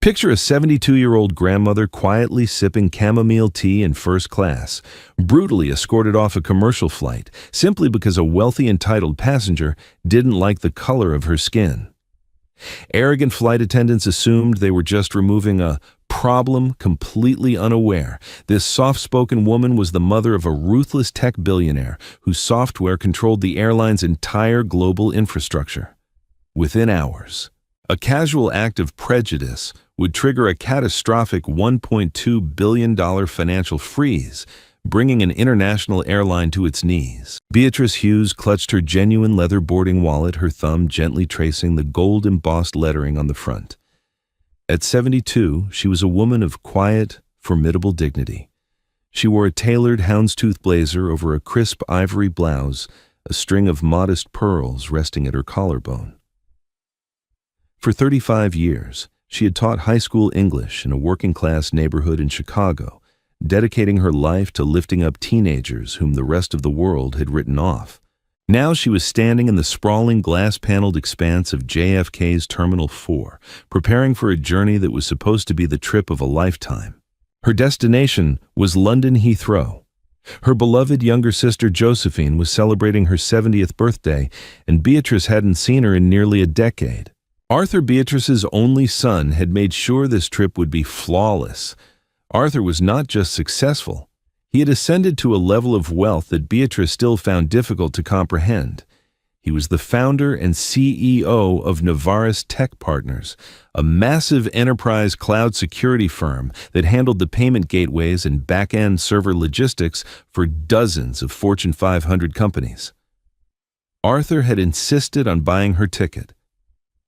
Picture a 72-year-old grandmother quietly sipping chamomile tea in first class, brutally escorted off a commercial flight simply because a wealthy entitled passenger didn't like the color of her skin. Arrogant flight attendants assumed they were just removing a problem, completely unaware. This soft-spoken woman was the mother of a ruthless tech billionaire whose software controlled the airline's entire global infrastructure. Within hours, a casual act of prejudice would trigger a catastrophic $1.2 billion financial freeze, bringing an international airline to its knees. Beatrice Hughes clutched her genuine leather boarding wallet, her thumb gently tracing the gold-embossed lettering on the front. At 72, she was a woman of quiet, formidable dignity. She wore a tailored houndstooth blazer over a crisp ivory blouse, a string of modest pearls resting at her collarbone. For 35 years, she had taught high school English in a working-class neighborhood in Chicago, dedicating her life to lifting up teenagers whom the rest of the world had written off. Now she was standing in the sprawling glass-paneled expanse of JFK's Terminal 4, preparing for a journey that was supposed to be the trip of a lifetime. Her destination was London Heathrow. Her beloved younger sister Josephine was celebrating her 70th birthday, and Beatrice hadn't seen her in nearly a decade. Arthur, Beatrice's only son, had made sure this trip would be flawless. Arthur was not just successful. He had ascended to a level of wealth that Beatrice still found difficult to comprehend. He was the founder and CEO of Navaris Tech Partners, a massive enterprise cloud security firm that handled the payment gateways and back-end server logistics for dozens of Fortune 500 companies. Arthur had insisted on buying her ticket.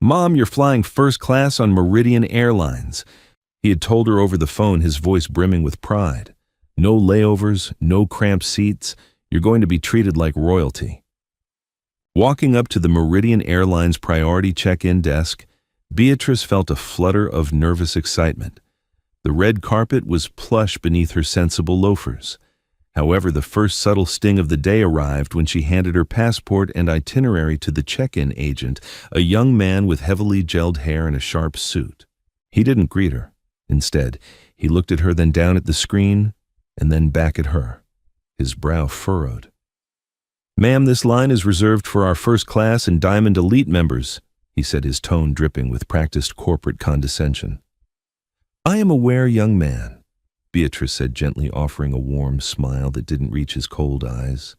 "Mom, you're flying first class on Meridian Airlines." He had told her over the phone, his voice brimming with pride. "No layovers, no cramped seats. You're going to be treated like royalty." Walking up to the Meridian Airlines priority check-in desk, Beatrice felt a flutter of nervous excitement. The red carpet was plush beneath her sensible loafers. However, the first subtle sting of the day arrived when she handed her passport and itinerary to the check-in agent, a young man with heavily gelled hair and a sharp suit. He didn't greet her. Instead, he looked at her, then down at the screen, and then back at her, his brow furrowed. "Ma'am, this line is reserved for our first class and Diamond Elite members," he said, his tone dripping with practiced corporate condescension. "I am aware, young man," Beatrice said gently, offering a warm smile that didn't reach his cold eyes.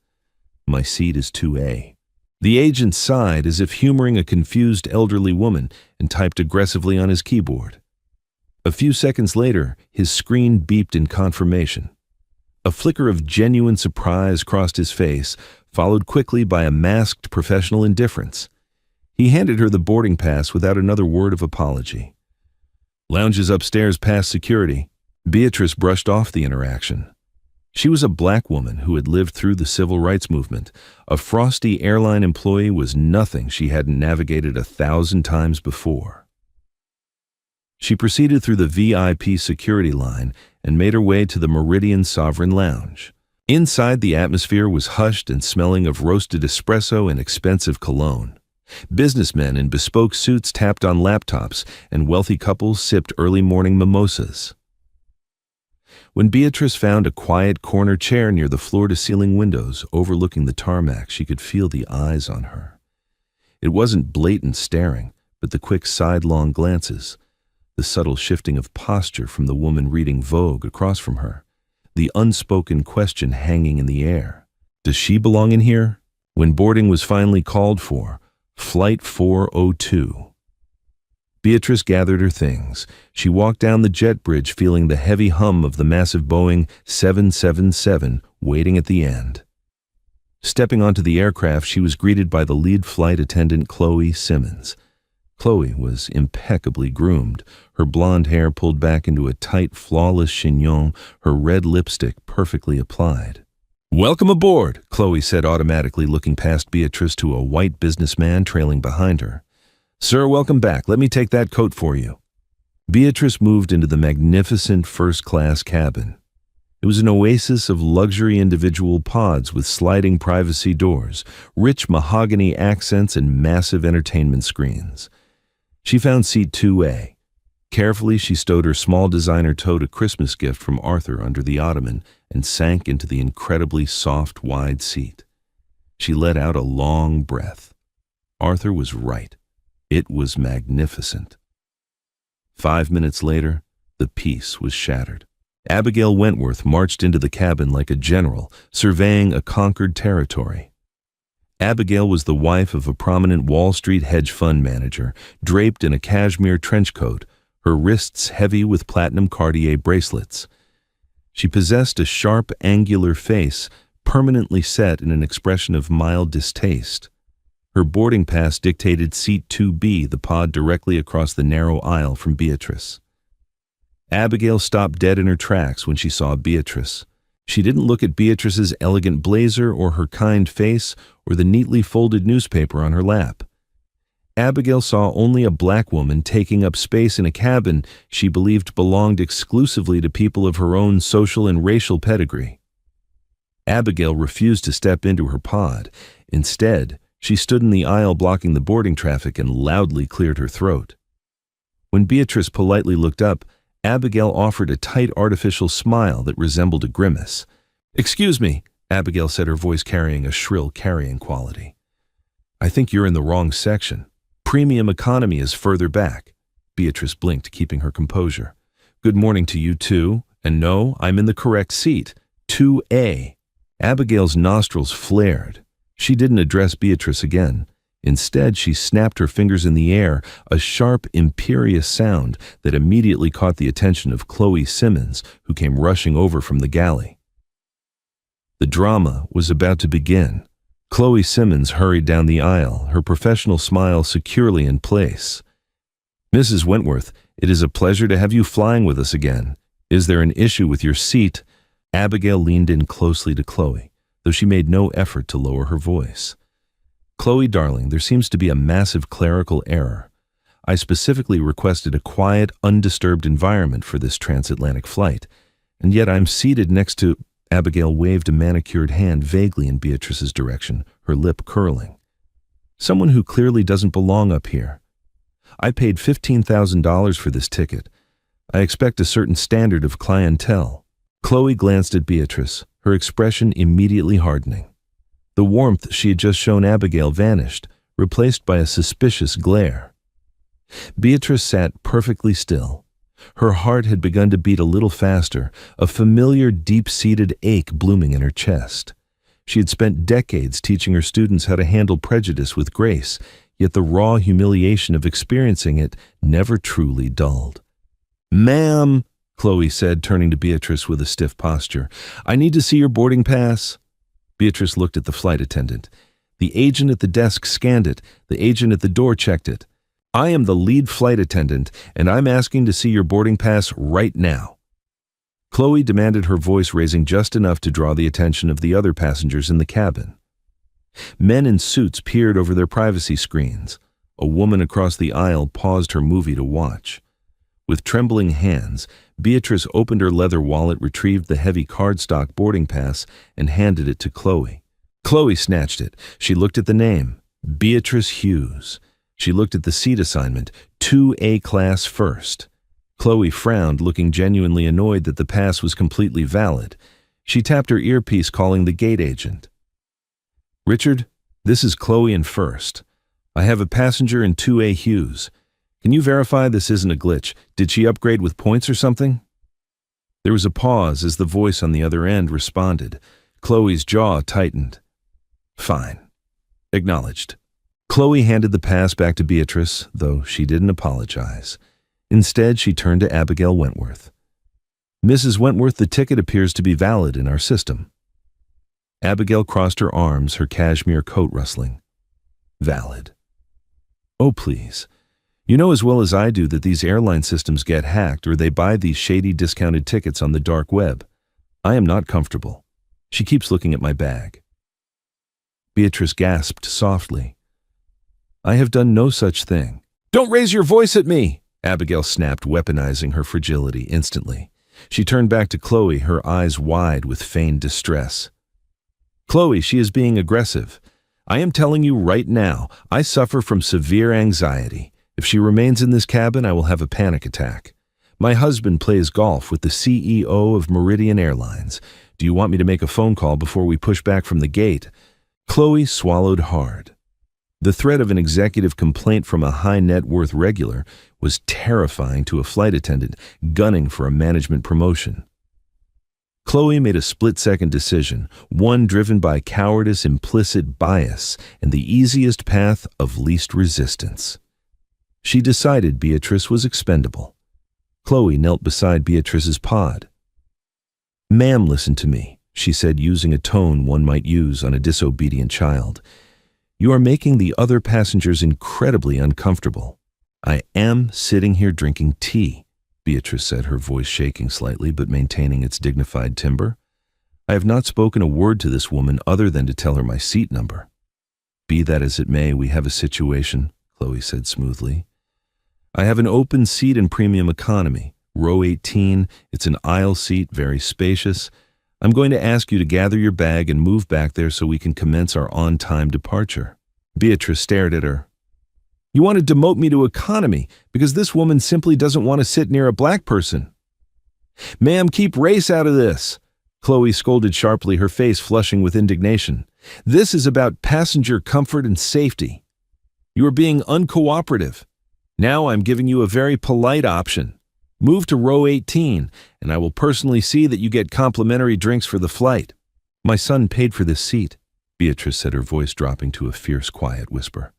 "My seat is 2A. The agent sighed as if humoring a confused elderly woman and typed aggressively on his keyboard. A few seconds later, his screen beeped in confirmation. A flicker of genuine surprise crossed his face, followed quickly by a masked professional indifference. He handed her the boarding pass without another word of apology. "Lounges upstairs past security." Beatrice brushed off the interaction. She was a black woman who had lived through the civil rights movement. A frosty airline employee was nothing she hadn't navigated 1,000 times before. She proceeded through the VIP security line and made her way to the Meridian Sovereign Lounge. Inside, the atmosphere was hushed and smelling of roasted espresso and expensive cologne. Businessmen in bespoke suits tapped on laptops, and wealthy couples sipped early morning mimosas. When Beatrice found a quiet corner chair near the floor-to-ceiling windows overlooking the tarmac, she could feel the eyes on her. It wasn't blatant staring, but the quick sidelong glances, the subtle shifting of posture from the woman reading Vogue across from her, the unspoken question hanging in the air. Does she belong in here? When boarding was finally called for, Flight 402. Beatrice gathered her things. She walked down the jet bridge, feeling the heavy hum of the massive Boeing 777 waiting at the end. Stepping onto the aircraft, she was greeted by the lead flight attendant, Chloe Simmons. Chloe was impeccably groomed, her blonde hair pulled back into a tight, flawless chignon, her red lipstick perfectly applied. "Welcome aboard," Chloe said, automatically looking past Beatrice to a white businessman trailing behind her. "Sir, welcome back. Let me take that coat for you." Beatrice moved into the magnificent first-class cabin. It was an oasis of luxury individual pods with sliding privacy doors, rich mahogany accents, and massive entertainment screens. She found seat 2A. Carefully, she stowed her small designer-tote, a Christmas gift from Arthur, under the ottoman and sank into the incredibly soft, wide seat. She let out a long breath. Arthur was right. It was magnificent. 5 minutes later, the peace was shattered. Abigail Wentworth marched into the cabin like a general, surveying a conquered territory. Abigail was the wife of a prominent Wall Street hedge fund manager, draped in a cashmere trench coat, her wrists heavy with platinum Cartier bracelets. She possessed a sharp, angular face, permanently set in an expression of mild distaste. Her boarding pass dictated Seat 2B, the pod directly across the narrow aisle from Beatrice. Abigail stopped dead in her tracks when she saw Beatrice. She didn't look at Beatrice's elegant blazer or her kind face or the neatly folded newspaper on her lap. Abigail saw only a black woman taking up space in a cabin she believed belonged exclusively to people of her own social and racial pedigree. Abigail refused to step into her pod. Instead, she stood in the aisle blocking the boarding traffic and loudly cleared her throat. When Beatrice politely looked up, Abigail offered a tight artificial smile that resembled a grimace. "Excuse me," Abigail said, her voice carrying a shrill carrying quality. "I think you're in the wrong section. Premium economy is further back." Beatrice blinked, keeping her composure. "Good morning to you too, and no, I'm in the correct seat, 2A. Abigail's nostrils flared. She didn't address Beatrice again. Instead, she snapped her fingers in the air, a sharp, imperious sound that immediately caught the attention of Chloe Simmons, who came rushing over from the galley. The drama was about to begin. Chloe Simmons hurried down the aisle, her professional smile securely in place. "Mrs. Wentworth, it is a pleasure to have you flying with us again. Is there an issue with your seat?" Abigail leaned in closely to Chloe, though she made no effort to lower her voice. "Chloe, darling, there seems to be a massive clerical error. I specifically requested a quiet, undisturbed environment for this transatlantic flight, and yet I'm seated next to—" Abigail waved a manicured hand vaguely in Beatrice's direction, her lip curling. "Someone who clearly doesn't belong up here. I paid $15,000 for this ticket. I expect a certain standard of clientele." Chloe glanced at Beatrice, her expression immediately hardening. The warmth she had just shown Abigail vanished, replaced by a suspicious glare. Beatrice sat perfectly still. Her heart had begun to beat a little faster, a familiar, deep-seated ache blooming in her chest. She had spent decades teaching her students how to handle prejudice with grace, yet the raw humiliation of experiencing it never truly dulled. "Ma'am," Chloe said, turning to Beatrice with a stiff posture, "I need to see your boarding pass." Beatrice looked at the flight attendant. The agent at the desk scanned it. The agent at the door checked it. "I am the lead flight attendant, and I'm asking to see your boarding pass right now." Chloe demanded, her voice raising just enough to draw the attention of the other passengers in the cabin. Men in suits peered over their privacy screens. A woman across the aisle paused her movie to watch. With trembling hands, Beatrice opened her leather wallet, retrieved the heavy cardstock boarding pass, and handed it to Chloe. Chloe snatched it. She looked at the name, Beatrice Hughes. She looked at the seat assignment, 2A class first. Chloe frowned, looking genuinely annoyed that the pass was completely valid. She tapped her earpiece, calling the gate agent. "Richard, this is Chloe in first. I have a passenger in 2A Hughes. Can you verify this isn't a glitch? Did she upgrade with points or something?" There was a pause as the voice on the other end responded. Chloe's jaw tightened. "Fine. Acknowledged." Chloe handed the pass back to Beatrice, though she didn't apologize. Instead, she turned to Abigail Wentworth. "Mrs. Wentworth, the ticket appears to be valid in our system." Abigail crossed her arms, her cashmere coat rustling. "Valid. Oh, please. You know as well as I do that these airline systems get hacked, or they buy these shady discounted tickets on the dark web. I am not comfortable." She keeps looking at my bag. Beatrice gasped softly. "I have done no such thing." "Don't raise your voice at me!" Abigail snapped, weaponizing her fragility instantly. She turned back to Chloe, her eyes wide with feigned distress. "Chloe, she is being aggressive. I am telling you right now, I suffer from severe anxiety. If she remains in this cabin, I will have a panic attack. My husband plays golf with the CEO of Meridian Airlines. Do you want me to make a phone call before we push back from the gate?" Chloe swallowed hard. The threat of an executive complaint from a high-net-worth regular was terrifying to a flight attendant gunning for a management promotion. Chloe made a split-second decision, one driven by cowardice, implicit bias, and the easiest path of least resistance. She decided Beatrice was expendable. Chloe knelt beside Beatrice's pod. "Ma'am, listen to me," she said, using a tone one might use on a disobedient child. "You are making the other passengers incredibly uncomfortable. I am sitting here drinking tea," Beatrice said, her voice shaking slightly but maintaining its dignified timbre. "I have not spoken a word to this woman other than to tell her my seat number." "Be that as it may, we have a situation," Chloe said smoothly. "I have an open seat in premium economy, row 18. It's an aisle seat, very spacious. I'm going to ask you to gather your bag and move back there so we can commence our on-time departure." Beatrice stared at her. "You want to demote me to economy because this woman simply doesn't want to sit near a black person." "Ma'am, keep race out of this," Chloe scolded sharply, her face flushing with indignation. "This is about passenger comfort and safety. You are being uncooperative. Now I'm giving you a very polite option. Move to row 18, and I will personally see that you get complimentary drinks for the flight." "My son paid for this seat," Beatrice said, her voice dropping to a fierce, quiet whisper.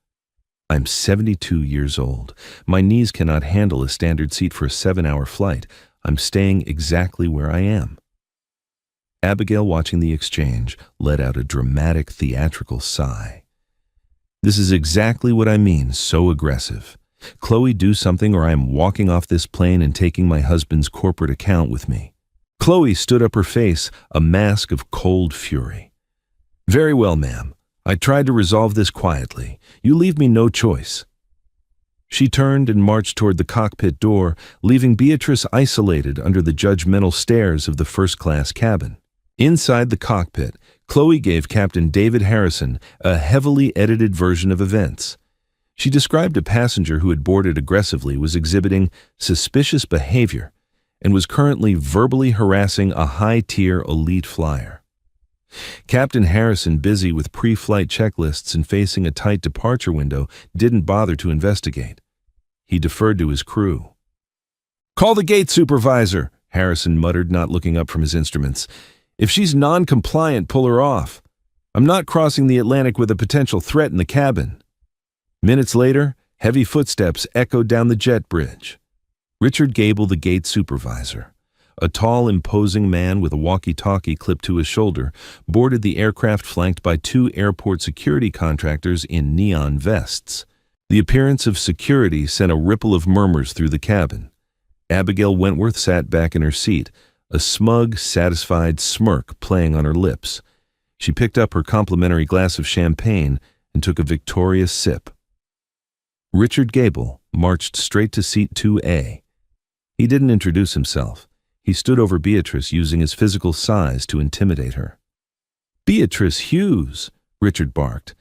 "I'm 72 years old. My knees cannot handle a standard seat for a 7-hour flight. I'm staying exactly where I am." Abigail, watching the exchange, let out a dramatic, theatrical sigh. "This is exactly what I mean, so aggressive. Chloe, do something or I am walking off this plane and taking my husband's corporate account with me." Chloe stood up, her face a mask of cold fury. "Very well, ma'am. I tried to resolve this quietly. You leave me no choice." She turned and marched toward the cockpit door, leaving Beatrice isolated under the judgmental stares of the first-class cabin. Inside the cockpit, Chloe gave Captain David Harrison a heavily edited version of events. She described a passenger who had boarded aggressively, was exhibiting suspicious behavior, and was currently verbally harassing a high-tier elite flyer. Captain Harrison, busy with pre-flight checklists and facing a tight departure window, didn't bother to investigate. He deferred to his crew. "Call the gate supervisor," Harrison muttered, not looking up from his instruments. "If she's non-compliant, pull her off. I'm not crossing the Atlantic with a potential threat in the cabin." Minutes later, heavy footsteps echoed down the jet bridge. Richard Gable, the gate supervisor, a tall, imposing man with a walkie-talkie clipped to his shoulder, boarded the aircraft flanked by 2 airport security contractors in neon vests. The appearance of security sent a ripple of murmurs through the cabin. Abigail Wentworth sat back in her seat, a smug, satisfied smirk playing on her lips. She picked up her complimentary glass of champagne and took a victorious sip. Richard Gable marched straight to seat 2A. He didn't introduce himself. He stood over Beatrice, using his physical size to intimidate her. "Beatrice Hughes," Richard barked.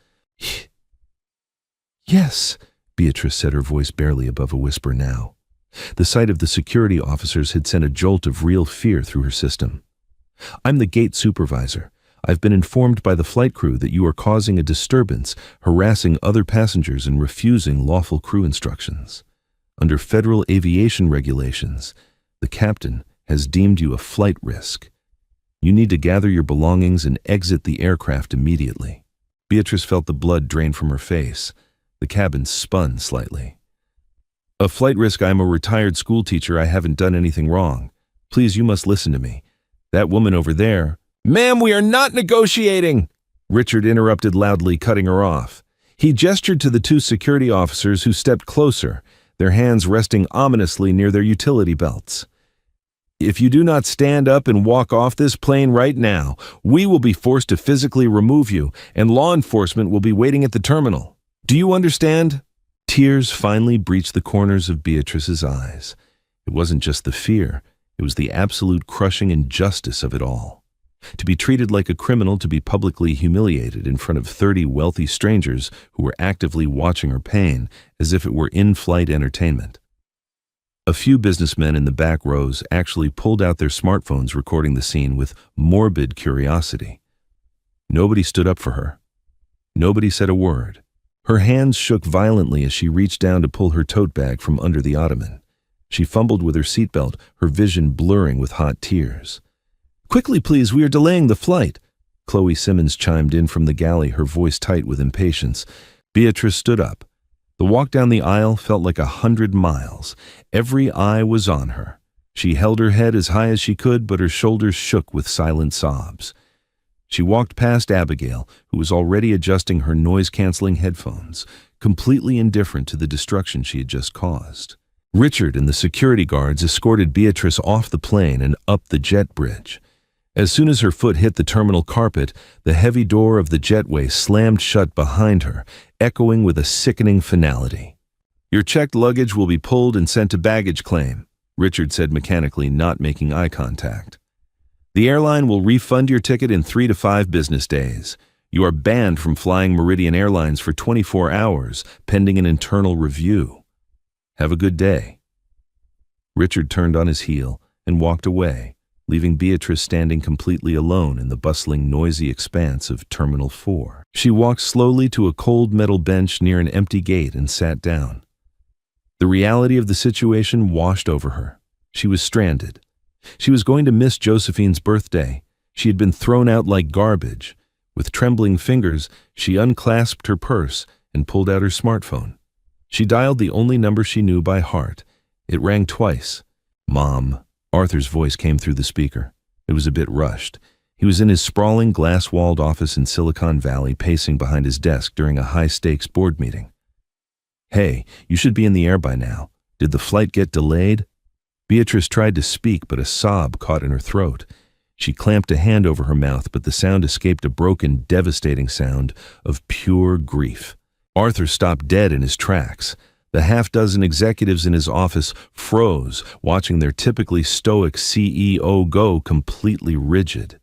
"Yes," Beatrice said, her voice barely above a whisper now. The sight of the security officers had sent a jolt of real fear through her system. "I'm the gate supervisor. I've been informed by the flight crew that you are causing a disturbance, harassing other passengers and refusing lawful crew instructions. Under federal aviation regulations, the captain has deemed you a flight risk. You need to gather your belongings and exit the aircraft immediately." Beatrice felt the blood drain from her face. The cabin spun slightly. "A flight risk? I'm a retired school teacher. I haven't done anything wrong. Please, you must listen to me. That woman over there—" "Ma'am, we are not negotiating!" Richard interrupted loudly, cutting her off. He gestured to the 2 security officers who stepped closer, their hands resting ominously near their utility belts. "If you do not stand up and walk off this plane right now, we will be forced to physically remove you, and law enforcement will be waiting at the terminal. Do you understand?" Tears finally breached the corners of Beatrice's eyes. It wasn't just the fear, it was the absolute crushing injustice of it all. To be treated like a criminal, to be publicly humiliated in front of 30 wealthy strangers who were actively watching her pain as if it were in-flight entertainment. A few businessmen in the back rows actually pulled out their smartphones, recording the scene with morbid curiosity. Nobody stood up for her. Nobody said a word. Her hands shook violently as she reached down to pull her tote bag from under the ottoman. She fumbled with her seatbelt, her vision blurring with hot tears. "Quickly, please, we are delaying the flight." Chloe Simmons chimed in from the galley, her voice tight with impatience. Beatrice stood up. The walk down the aisle felt like 100 miles. Every eye was on her. She held her head as high as she could, but her shoulders shook with silent sobs. She walked past Abigail, who was already adjusting her noise-canceling headphones, completely indifferent to the destruction she had just caused. Richard and the security guards escorted Beatrice off the plane and up the jet bridge. As soon as her foot hit the terminal carpet, the heavy door of the jetway slammed shut behind her, echoing with a sickening finality. "Your checked luggage will be pulled and sent to baggage claim," Richard said mechanically, not making eye contact. "The airline will refund your ticket in 3 to 5 business days. You are banned from flying Meridian Airlines for 24 hours, pending an internal review. Have a good day." Richard turned on his heel and walked away, leaving Beatrice standing completely alone in the bustling, noisy expanse of Terminal 4. She walked slowly to a cold metal bench near an empty gate and sat down. The reality of the situation washed over her. She was stranded. She was going to miss Josephine's birthday. She had been thrown out like garbage. With trembling fingers, she unclasped her purse and pulled out her smartphone. She dialed the only number she knew by heart. It rang twice. "Mom." Arthur's voice came through the speaker. It was a bit rushed. He was in his sprawling, glass-walled office in Silicon Valley, pacing behind his desk during a high-stakes board meeting. "Hey, you should be in the air by now. Did the flight get delayed?" Beatrice tried to speak, but a sob caught in her throat. She clamped a hand over her mouth, but the sound escaped, a broken, devastating sound of pure grief. Arthur stopped dead in his tracks. The half-dozen executives in his office froze, watching their typically stoic CEO go completely rigid.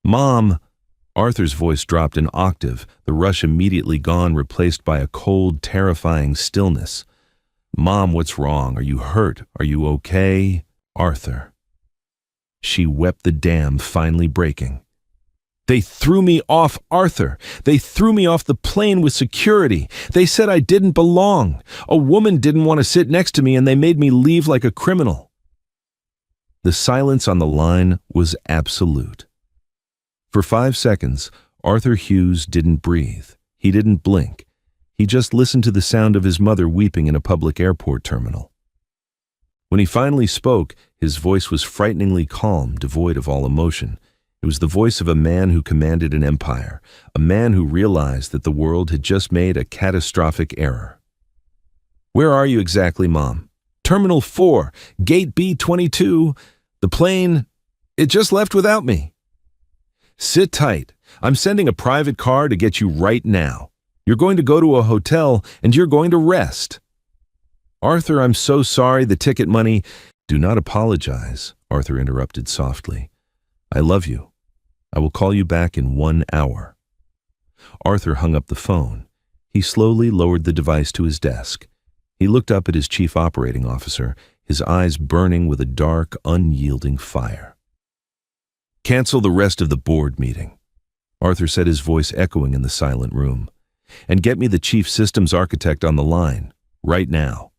"Mom!" Arthur's voice dropped an octave, the rush immediately gone, replaced by a cold, terrifying stillness. "Mom, what's wrong? Are you hurt? Are you okay? Arthur." She wept, the dam finally breaking. "They threw me off, Arthur. They threw me off the plane with security. They said I didn't belong. A woman didn't want to sit next to me, and they made me leave like a criminal." The silence on the line was absolute. For 5 seconds, Arthur Hughes didn't breathe. He didn't blink. He just listened to the sound of his mother weeping in a public airport terminal. When he finally spoke, his voice was frighteningly calm, devoid of all emotion. It was the voice of a man who commanded an empire, a man who realized that the world had just made a catastrophic error. "Where are you exactly, Mom?" "Terminal 4, Gate B22. The plane, it just left without me." "Sit tight. I'm sending a private car to get you right now. You're going to go to a hotel and you're going to rest." "Arthur, I'm so sorry, the ticket money—" "Do not apologize," Arthur interrupted softly. "I love you. I will call you back in 1 hour." Arthur hung up the phone. He slowly lowered the device to his desk. He looked up at his chief operating officer, his eyes burning with a dark, unyielding fire. "Cancel the rest of the board meeting," Arthur said, his voice echoing in the silent room. "And get me the chief systems architect on the line, right now."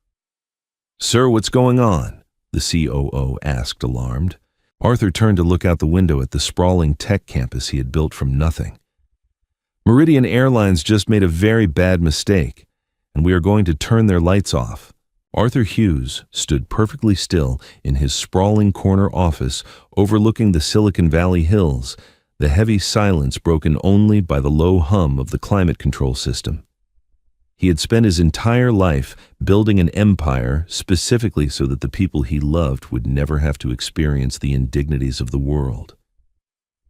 "Sir, what's going on?" the COO asked, alarmed. Arthur turned to look out the window at the sprawling tech campus he had built from nothing. "Meridian Airlines just made a very bad mistake, and we are going to turn their lights off." Arthur Hughes stood perfectly still in his sprawling corner office overlooking the Silicon Valley hills, the heavy silence broken only by the low hum of the climate control system. He had spent his entire life building an empire specifically so that the people he loved would never have to experience the indignities of the world.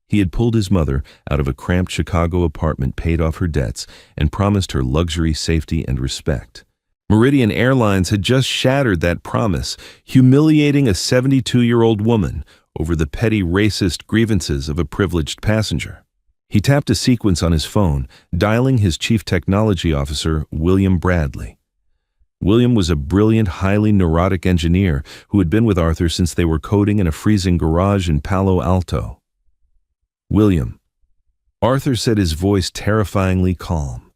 He had pulled his mother out of a cramped Chicago apartment, paid off her debts, and promised her luxury, safety, and respect. Meridian Airlines had just shattered that promise, humiliating a 72-year-old woman, over the petty racist grievances of a privileged passenger. He tapped a sequence on his phone, dialing his chief technology officer, William Bradley. William was a brilliant, highly neurotic engineer who had been with Arthur since they were coding in a freezing garage in Palo Alto. "William," Arthur said, his voice terrifyingly calm.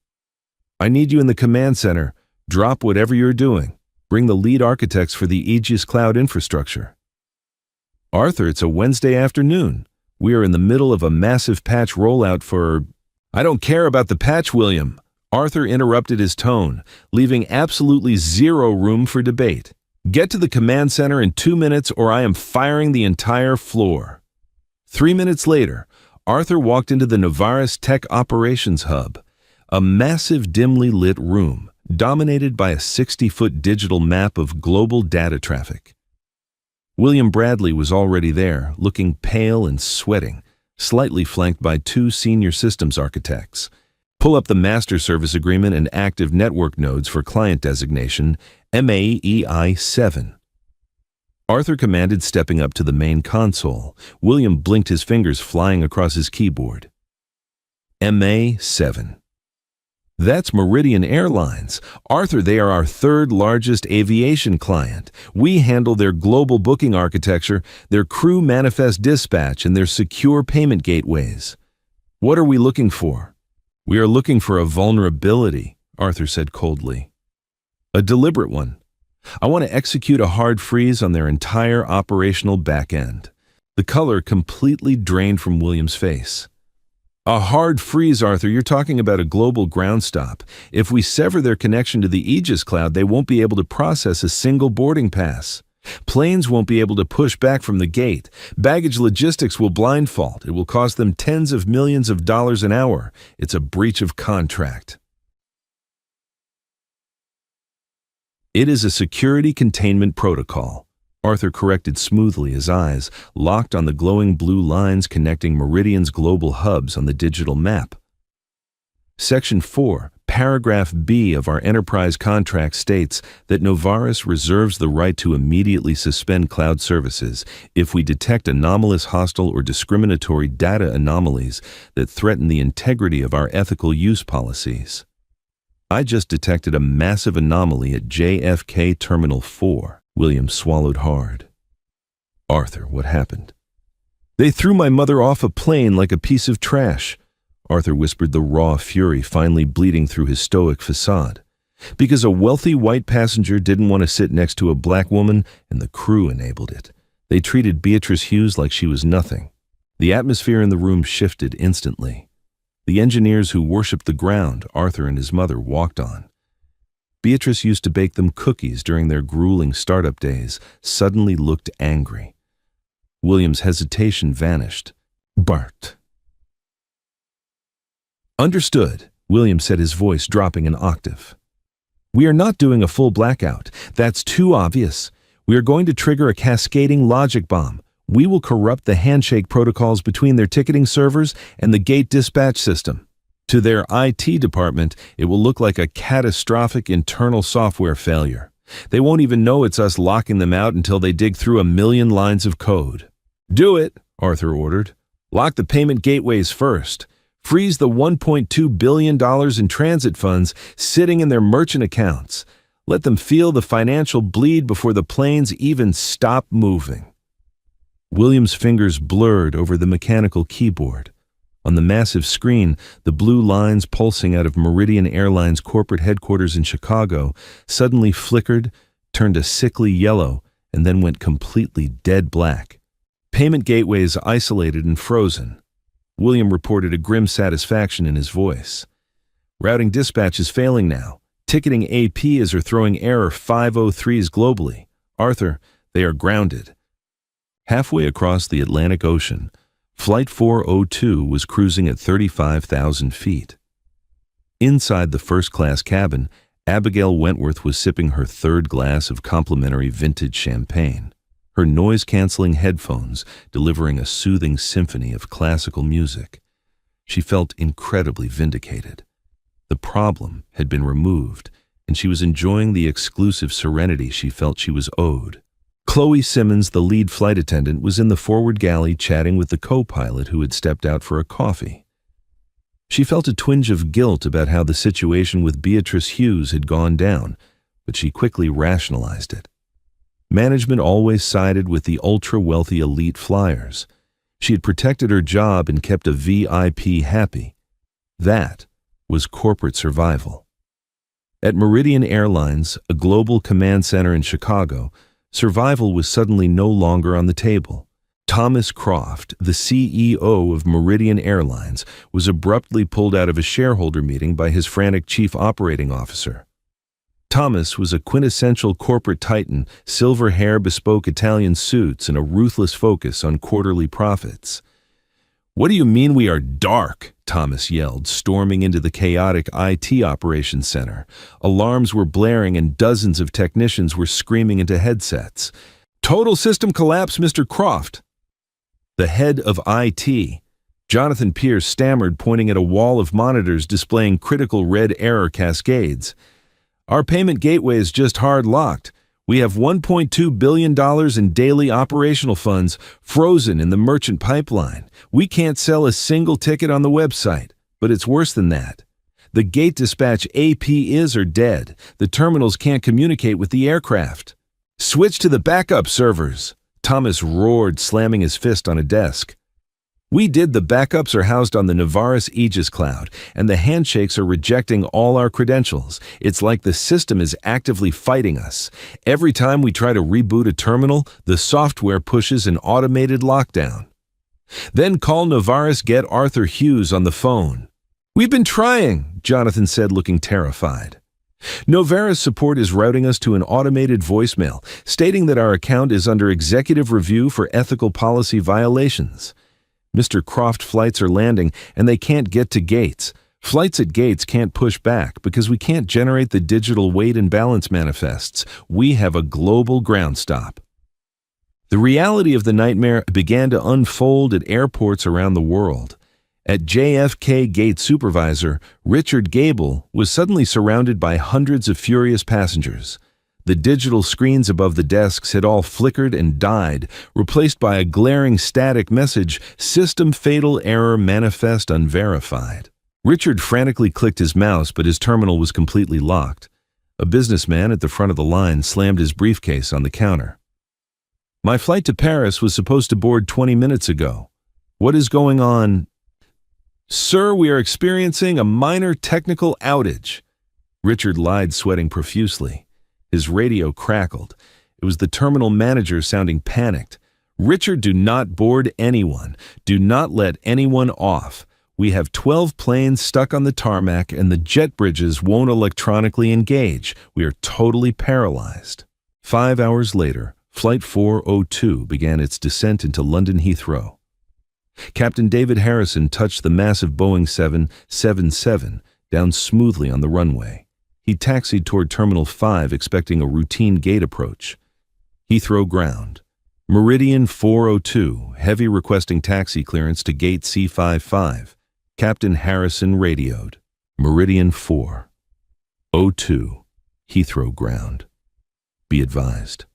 "I need you in the command center. Drop whatever you're doing. Bring the lead architects for the Aegis Cloud infrastructure." "Arthur, it's a Wednesday afternoon. We are in the middle of a massive patch rollout for—" "I don't care about the patch, William." Arthur interrupted his tone, leaving absolutely zero room for debate. "Get to the command center in 2 minutes or I am firing the entire floor." 3 minutes later, Arthur walked into the Novaris Tech Operations Hub, a massive dimly lit room dominated by a 60-foot digital map of global data traffic. William Bradley was already there, looking pale and sweating, slightly flanked by 2 senior systems architects. "Pull up the Master Service Agreement and Active Network Nodes for Client Designation, MAEI 7. Arthur commanded, stepping up to the main console. William blinked, his fingers flying across his keyboard. MA 7. "That's Meridian Airlines. Arthur, they are our 3rd largest aviation client. We handle their global booking architecture, their crew manifest dispatch, and their secure payment gateways." "What are we looking for?" "We are looking for a vulnerability," Arthur said coldly. "A deliberate one. I want to execute a hard freeze on their entire operational back end." The color completely drained from William's face. "A hard freeze, Arthur? You're talking about a global ground stop. If we sever their connection to the Aegis Cloud, they won't be able to process a single boarding pass. Planes won't be able to push back from the gate. Baggage logistics will blindfold. It will cost them tens of millions of dollars an hour. It's a breach of contract." "It is a security containment protocol," Arthur corrected smoothly, his eyes locked on the glowing blue lines connecting Meridian's global hubs on the digital map. Section 4, Paragraph B of our enterprise contract states that Novaris reserves the right to immediately suspend cloud services if we detect anomalous, hostile, or discriminatory data anomalies that threaten the integrity of our ethical use policies. I just detected a massive anomaly at JFK Terminal 4. William swallowed hard. "Arthur, what happened?" "They threw my mother off a plane like a piece of trash," Arthur whispered, the raw fury finally bleeding through his stoic facade. "Because a wealthy white passenger didn't want to sit next to a black woman, and the crew enabled it. They treated Beatrice Hughes like she was nothing." The atmosphere in the room shifted instantly. The engineers who worshipped the ground Arthur and his mother walked on. Beatrice used to bake them cookies during their grueling startup days, suddenly looked angry. William's hesitation vanished. "Bart." "Understood," William said, his voice dropping an octave. "We are not doing a full blackout. That's too obvious. We are going to trigger a cascading logic bomb. We will corrupt the handshake protocols between their ticketing servers and the gate dispatch system. To their IT department, it will look like a catastrophic internal software failure. They won't even know it's us locking them out until they dig through 1,000,000 lines of code." "Do it," Arthur ordered. "Lock the payment gateways first. Freeze the $1.2 billion in transit funds sitting in their merchant accounts. Let them feel the financial bleed before the planes even stop moving." William's fingers blurred over the mechanical keyboard. On the massive screen, the blue lines pulsing out of Meridian Airlines corporate headquarters in Chicago suddenly flickered, turned a sickly yellow, and then went completely dead black. Payment gateways isolated and frozen. William reported a grim satisfaction in his voice. "Routing dispatch is failing now. Ticketing APs are throwing error 503s globally. Arthur, they are grounded." Halfway across the Atlantic Ocean, Flight 402 was cruising at 35,000 feet. Inside the first-class cabin, Abigail Wentworth was sipping her 3rd glass of complimentary vintage champagne, her noise-canceling headphones delivering a soothing symphony of classical music. She felt incredibly vindicated. The problem had been removed, and she was enjoying the exclusive serenity she felt she was owed. Chloe Simmons, the lead flight attendant, was in the forward galley chatting with the co-pilot who had stepped out for a coffee. She felt a twinge of guilt about how the situation with Beatrice Hughes had gone down, but she quickly rationalized it. Management always sided with the ultra-wealthy elite flyers. She had protected her job and kept a VIP happy. That was corporate survival. At Meridian Airlines, a global command center in Chicago, survival was suddenly no longer on the table. Thomas Croft, the CEO of Meridian Airlines, was abruptly pulled out of a shareholder meeting by his frantic chief operating officer. Thomas was a quintessential corporate titan, silver hair, bespoke Italian suits, and a ruthless focus on quarterly profits. "What do you mean we are dark?" Thomas yelled, storming into the chaotic IT operations center. Alarms were blaring and dozens of technicians were screaming into headsets. "Total system collapse, Mr. Croft." The head of IT, Jonathan Pierce, stammered, pointing at a wall of monitors displaying critical red error cascades. "Our payment gateway is just hard locked. We have $1.2 billion in daily operational funds frozen in the merchant pipeline. We can't sell a single ticket on the website, but it's worse than that. The gate dispatch APIs are dead. The terminals can't communicate with the aircraft. Switch to the backup servers," Thomas roared, slamming his fist on a desk. "We did. The backups are housed on the Navaris Aegis cloud, and the handshakes are rejecting all our credentials. It's like the system is actively fighting us. Every time we try to reboot a terminal, the software pushes an automated lockdown." "Then call Navaris, get Arthur Hughes on the phone." "We've been trying," Jonathan said, looking terrified. "Navaris support is routing us to an automated voicemail, stating that our account is under executive review for ethical policy violations. Mr. Croft, flights are landing, and they can't get to gates. Flights at gates can't push back because we can't generate the digital weight and balance manifests. We have a global ground stop." The reality of the nightmare began to unfold at airports around the world. At JFK Gate Supervisor, Richard Gable was suddenly surrounded by hundreds of furious passengers. The digital screens above the desks had all flickered and died, replaced by a glaring static message, "System fatal error manifest unverified." Richard frantically clicked his mouse, but his terminal was completely locked. A businessman at the front of the line slammed his briefcase on the counter. "My flight to Paris was supposed to board 20 minutes ago. What is going on?" "Sir, we are experiencing a minor technical outage." Richard lied, sweating profusely. His radio crackled. It was the terminal manager sounding panicked. "Richard, do not board anyone. Do not let anyone off. We have 12 planes stuck on the tarmac and the jet bridges won't electronically engage. We are totally paralyzed." 5 hours later, Flight 402 began its descent into London Heathrow. Captain David Harrison touched the massive Boeing 777 down smoothly on the runway. He taxied toward Terminal 5, expecting a routine gate approach. Heathrow ground. Meridian 402, heavy requesting taxi clearance to Gate C55. Captain Harrison radioed. Meridian 402, Heathrow ground. Be advised.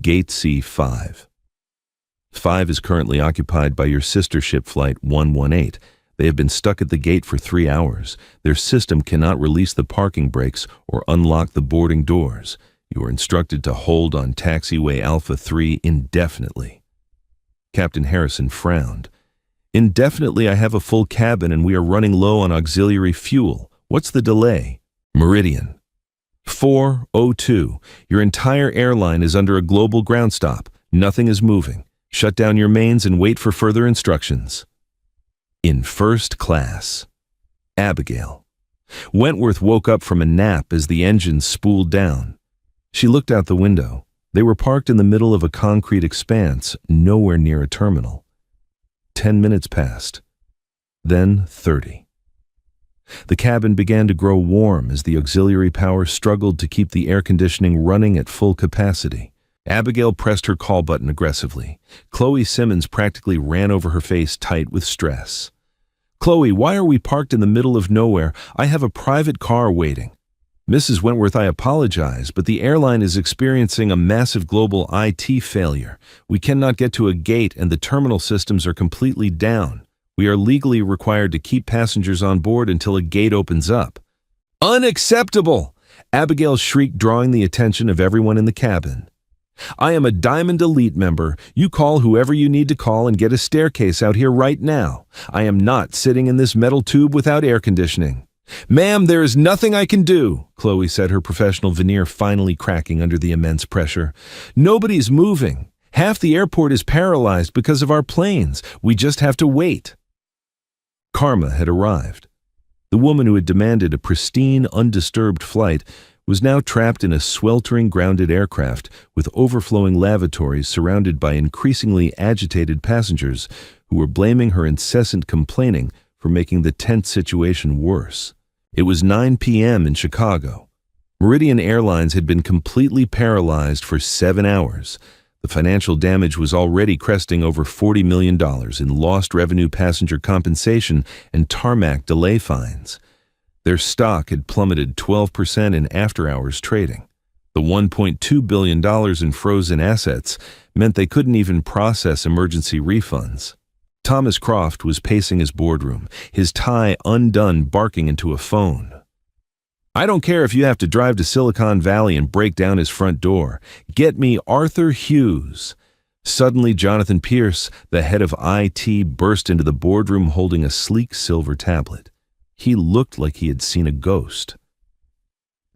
Gate C5. 5 is currently occupied by your sister ship Flight 118. They have been stuck at the gate for 3 hours. Their system cannot release the parking brakes or unlock the boarding doors. You are instructed to hold on taxiway Alpha 3 indefinitely. Captain Harrison frowned. "Indefinitely? I have a full cabin and we are running low on auxiliary fuel. What's the delay?" Meridian 402. Your entire airline is under a global ground stop. Nothing is moving. Shut down your mains and wait for further instructions. In first class. Abigail. Wentworth woke up from a nap as the engines spooled down. She looked out the window. They were parked in the middle of a concrete expanse, nowhere near a terminal. 10 minutes passed. Then 30. The cabin began to grow warm as the auxiliary power struggled to keep the air conditioning running at full capacity. Abigail pressed her call button aggressively. Chloe Simmons practically ran over her face, tight with stress. "Chloe, why are we parked in the middle of nowhere? I have a private car waiting." Mrs. Wentworth, I apologize, but the airline is experiencing a massive global IT failure. We cannot get to a gate and the terminal systems are completely down. We are legally required to keep passengers on board until a gate opens up. Unacceptable! Abigail shrieked, drawing the attention of everyone in the cabin. I am a Diamond Elite member. You call whoever you need to call and get a staircase out here right now. I am not sitting in this metal tube without air conditioning. Ma'am, there is nothing I can do, Chloe said, her professional veneer finally cracking under the immense pressure. Nobody's moving. Half the airport is paralyzed because of our planes. We just have to wait. Karma had arrived. The woman who had demanded a pristine, undisturbed flight was now trapped in a sweltering grounded aircraft with overflowing lavatories surrounded by increasingly agitated passengers who were blaming her incessant complaining for making the tense situation worse. It was 9 p.m. in Chicago. Meridian Airlines had been completely paralyzed for 7 hours. The financial damage was already cresting over $40 million in lost revenue passenger compensation and tarmac delay fines. Their stock had plummeted 12% in after-hours trading. The $1.2 billion in frozen assets meant they couldn't even process emergency refunds. Thomas Croft was pacing his boardroom, his tie undone, barking into a phone. I don't care if you have to drive to Silicon Valley and break down his front door. Get me Arthur Hughes. Suddenly, Jonathan Pierce, the head of IT, burst into the boardroom holding a sleek silver tablet. He looked like he had seen a ghost.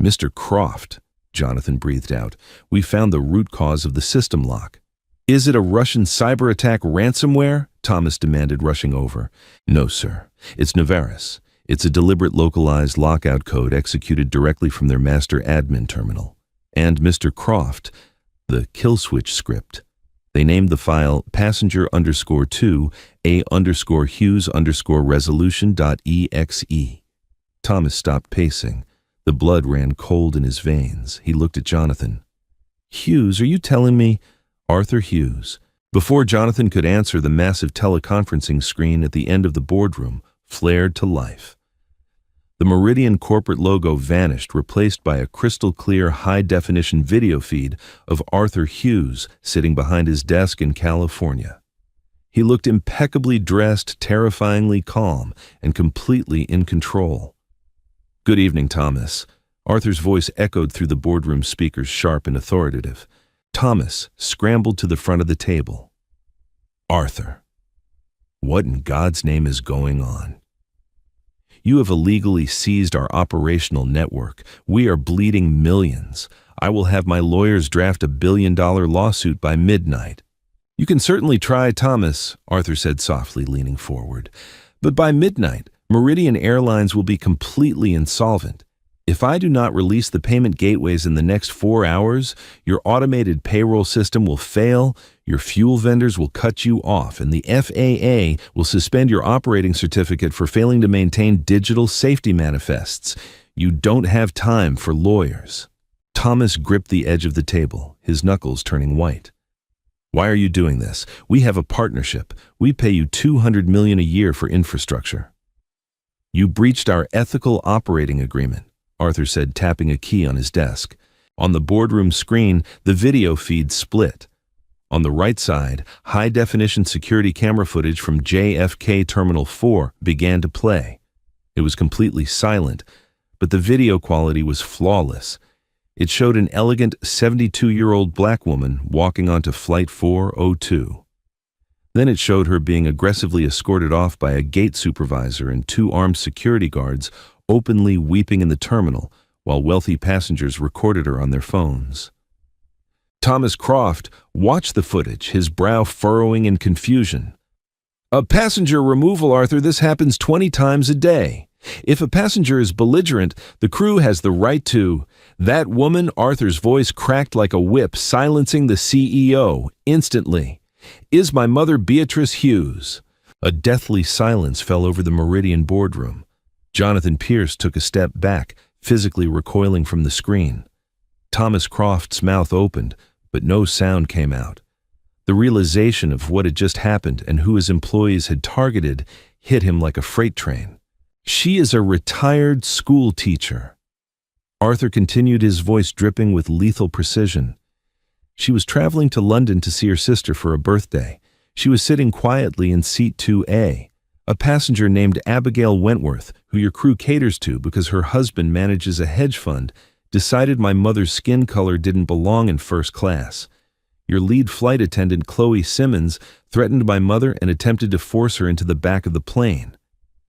Mr. Croft, Jonathan breathed out, we found the root cause of the system lock. Is it a Russian cyber attack ransomware? Thomas demanded, rushing over. No, sir. It's Navaris. It's a deliberate localized lockout code executed directly from their master admin terminal. And Mr. Croft, the kill switch script. They named the file passenger_2 a_Hughes_resolution.exe. Thomas stopped pacing. The blood ran cold in his veins. He looked at Jonathan. Hughes, are you telling me? Arthur Hughes. Before Jonathan could answer, the massive teleconferencing screen at the end of the boardroom flared to life. The Meridian corporate logo vanished, replaced by a crystal-clear, high-definition video feed of Arthur Hughes sitting behind his desk in California. He looked impeccably dressed, terrifyingly calm, and completely in control. Good evening, Thomas. Arthur's voice echoed through the boardroom speakers, sharp and authoritative. Thomas scrambled to the front of the table. Arthur, what in God's name is going on? You have illegally seized our operational network. We are bleeding millions. I will have my lawyers draft a $1 billion lawsuit by midnight. You can certainly try, Thomas, Arthur said softly, leaning forward. But by midnight, Meridian Airlines will be completely insolvent. If I do not release the payment gateways in the next 4 hours, your automated payroll system will fail, your fuel vendors will cut you off, and the FAA will suspend your operating certificate for failing to maintain digital safety manifests. You don't have time for lawyers. Thomas gripped the edge of the table, his knuckles turning white. Why are you doing this? We have a partnership. We pay you $200 million a year for infrastructure. You breached our ethical operating agreement, Arthur said, tapping a key on his desk. On the boardroom screen, the video feed split. On the right side, high-definition security camera footage from JFK Terminal 4 began to play. It was completely silent, but the video quality was flawless. It showed an elegant 72-year-old black woman walking onto Flight 402. Then it showed her being aggressively escorted off by a gate supervisor and 2 armed security guards, openly weeping in the terminal, while wealthy passengers recorded her on their phones. Thomas Croft watched the footage, his brow furrowing in confusion. A passenger removal, Arthur, this happens 20 times a day. If a passenger is belligerent, the crew has the right to. That woman, Arthur's voice cracked like a whip, silencing the CEO instantly. Is my mother Beatrice Hughes? A deathly silence fell over the Meridian boardroom. Jonathan Pierce took a step back, physically recoiling from the screen. Thomas Croft's mouth opened, but no sound came out. The realization of what had just happened and who his employees had targeted hit him like a freight train. She is a retired school teacher. Arthur continued, his voice dripping with lethal precision. She was traveling to London to see her sister for a birthday. She was sitting quietly in seat 2A. A passenger named Abigail Wentworth, who your crew caters to because her husband manages a hedge fund, decided my mother's skin color didn't belong in first class. Your lead flight attendant, Chloe Simmons, threatened my mother and attempted to force her into the back of the plane.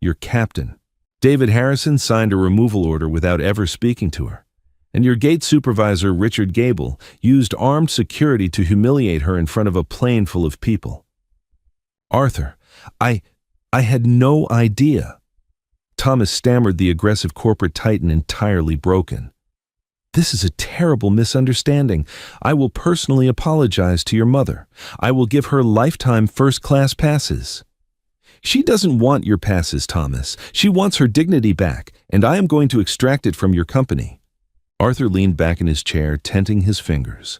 Your captain, David Harrison, signed a removal order without ever speaking to her. And your gate supervisor, Richard Gable, used armed security to humiliate her in front of a plane full of people. Arthur, I had no idea. Thomas stammered, the aggressive corporate titan entirely broken. This is a terrible misunderstanding. I will personally apologize to your mother. I will give her lifetime first-class passes. She doesn't want your passes, Thomas. She wants her dignity back, and I am going to extract it from your company. Arthur leaned back in his chair, tenting his fingers.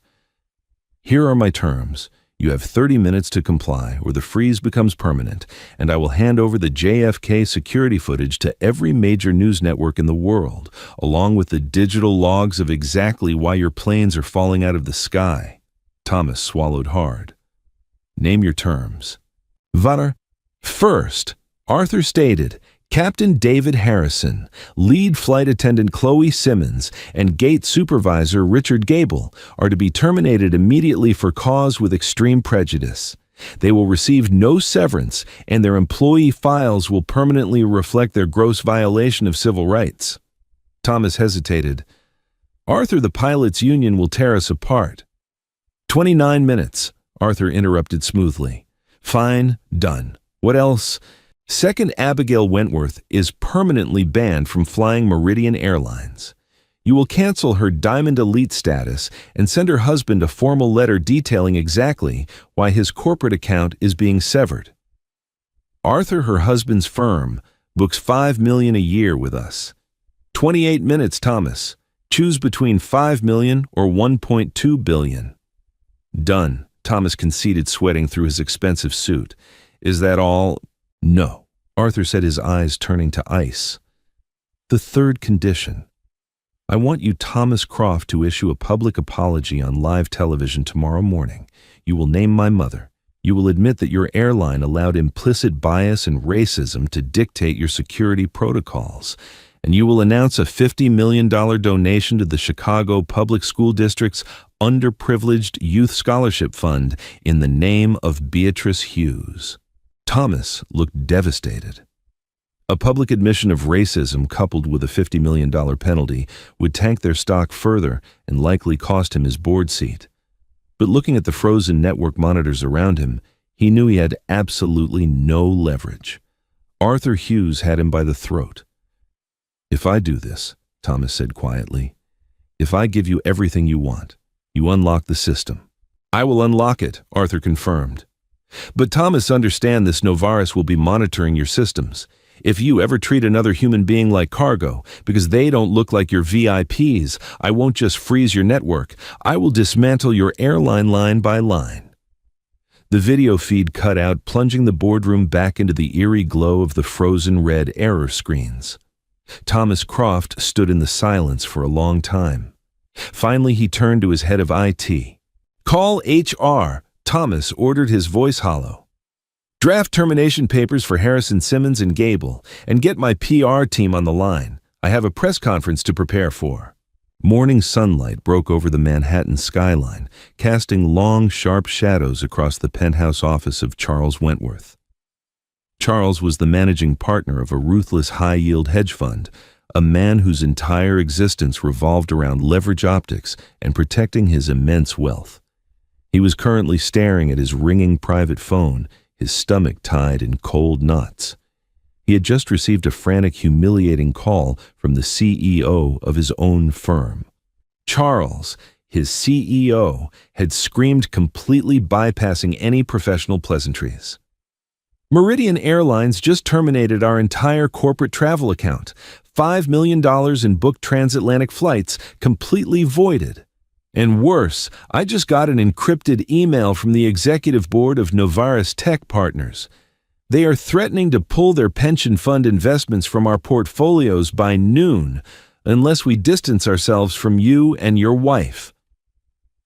Here are my terms. You have 30 minutes to comply, or the freeze becomes permanent, and I will hand over the JFK security footage to every major news network in the world, along with the digital logs of exactly why your planes are falling out of the sky. Thomas swallowed hard. Name your terms. Vanar. First, Arthur stated, Captain David Harrison, lead flight attendant Chloe Simmons, and gate supervisor Richard Gable are to be terminated immediately for cause with extreme prejudice. They will receive no severance, and their employee files will permanently reflect their gross violation of civil rights. Thomas hesitated. Arthur, the pilots' union will tear us apart. 29 minutes, Arthur interrupted smoothly. Fine, done. What else? Second, Abigail Wentworth is permanently banned from flying Meridian Airlines. You will cancel her Diamond Elite status and send her husband a formal letter detailing exactly why his corporate account is being severed. Arthur, her husband's firm, books $5 million a year with us. 28 minutes, Thomas. Choose between $5 million or $1.2 billion. Done, Thomas conceded, sweating through his expensive suit. Is that all? No, Arthur said, his eyes turning to ice. The third condition. I want you, Thomas Croft, to issue a public apology on live television tomorrow morning. You will name my mother. You will admit that your airline allowed implicit bias and racism to dictate your security protocols. And you will announce a $50 million donation to the Chicago Public School District's Underprivileged Youth Scholarship Fund in the name of Beatrice Hughes. Thomas looked devastated. A public admission of racism coupled with a $50 million penalty would tank their stock further and likely cost him his board seat. But looking at the frozen network monitors around him, he knew he had absolutely no leverage. Arthur Hughes had him by the throat. If I do this, Thomas said quietly, if I give you everything you want, you unlock the system. I will unlock it, Arthur confirmed. But Thomas, understand this, Novaris will be monitoring your systems. If you ever treat another human being like cargo, because they don't look like your VIPs, I won't just freeze your network, I will dismantle your airline line by line. The video feed cut out, plunging the boardroom back into the eerie glow of the frozen red error screens. Thomas Croft stood in the silence for a long time. Finally, he turned to his head of IT. Call HR, Thomas ordered, his voice hollow. Draft termination papers for Harrison, Simmons, and Gable, and get my PR team on the line. I have a press conference to prepare for. Morning sunlight broke over the Manhattan skyline, casting long, sharp shadows across the penthouse office of Charles Wentworth. Charles was the managing partner of a ruthless high-yield hedge fund, a man whose entire existence revolved around leverage optics and protecting his immense wealth. He was currently staring at his ringing private phone, his stomach tied in cold knots. He had just received a frantic, humiliating call from the CEO of his own firm. Charles, his CEO, had screamed, completely bypassing any professional pleasantries. Meridian Airlines just terminated our entire corporate travel account. $5 million in booked transatlantic flights completely voided. And worse, I just got an encrypted email from the executive board of Novaris Tech Partners. They are threatening to pull their pension fund investments from our portfolios by noon. unless we distance ourselves from you and your wife."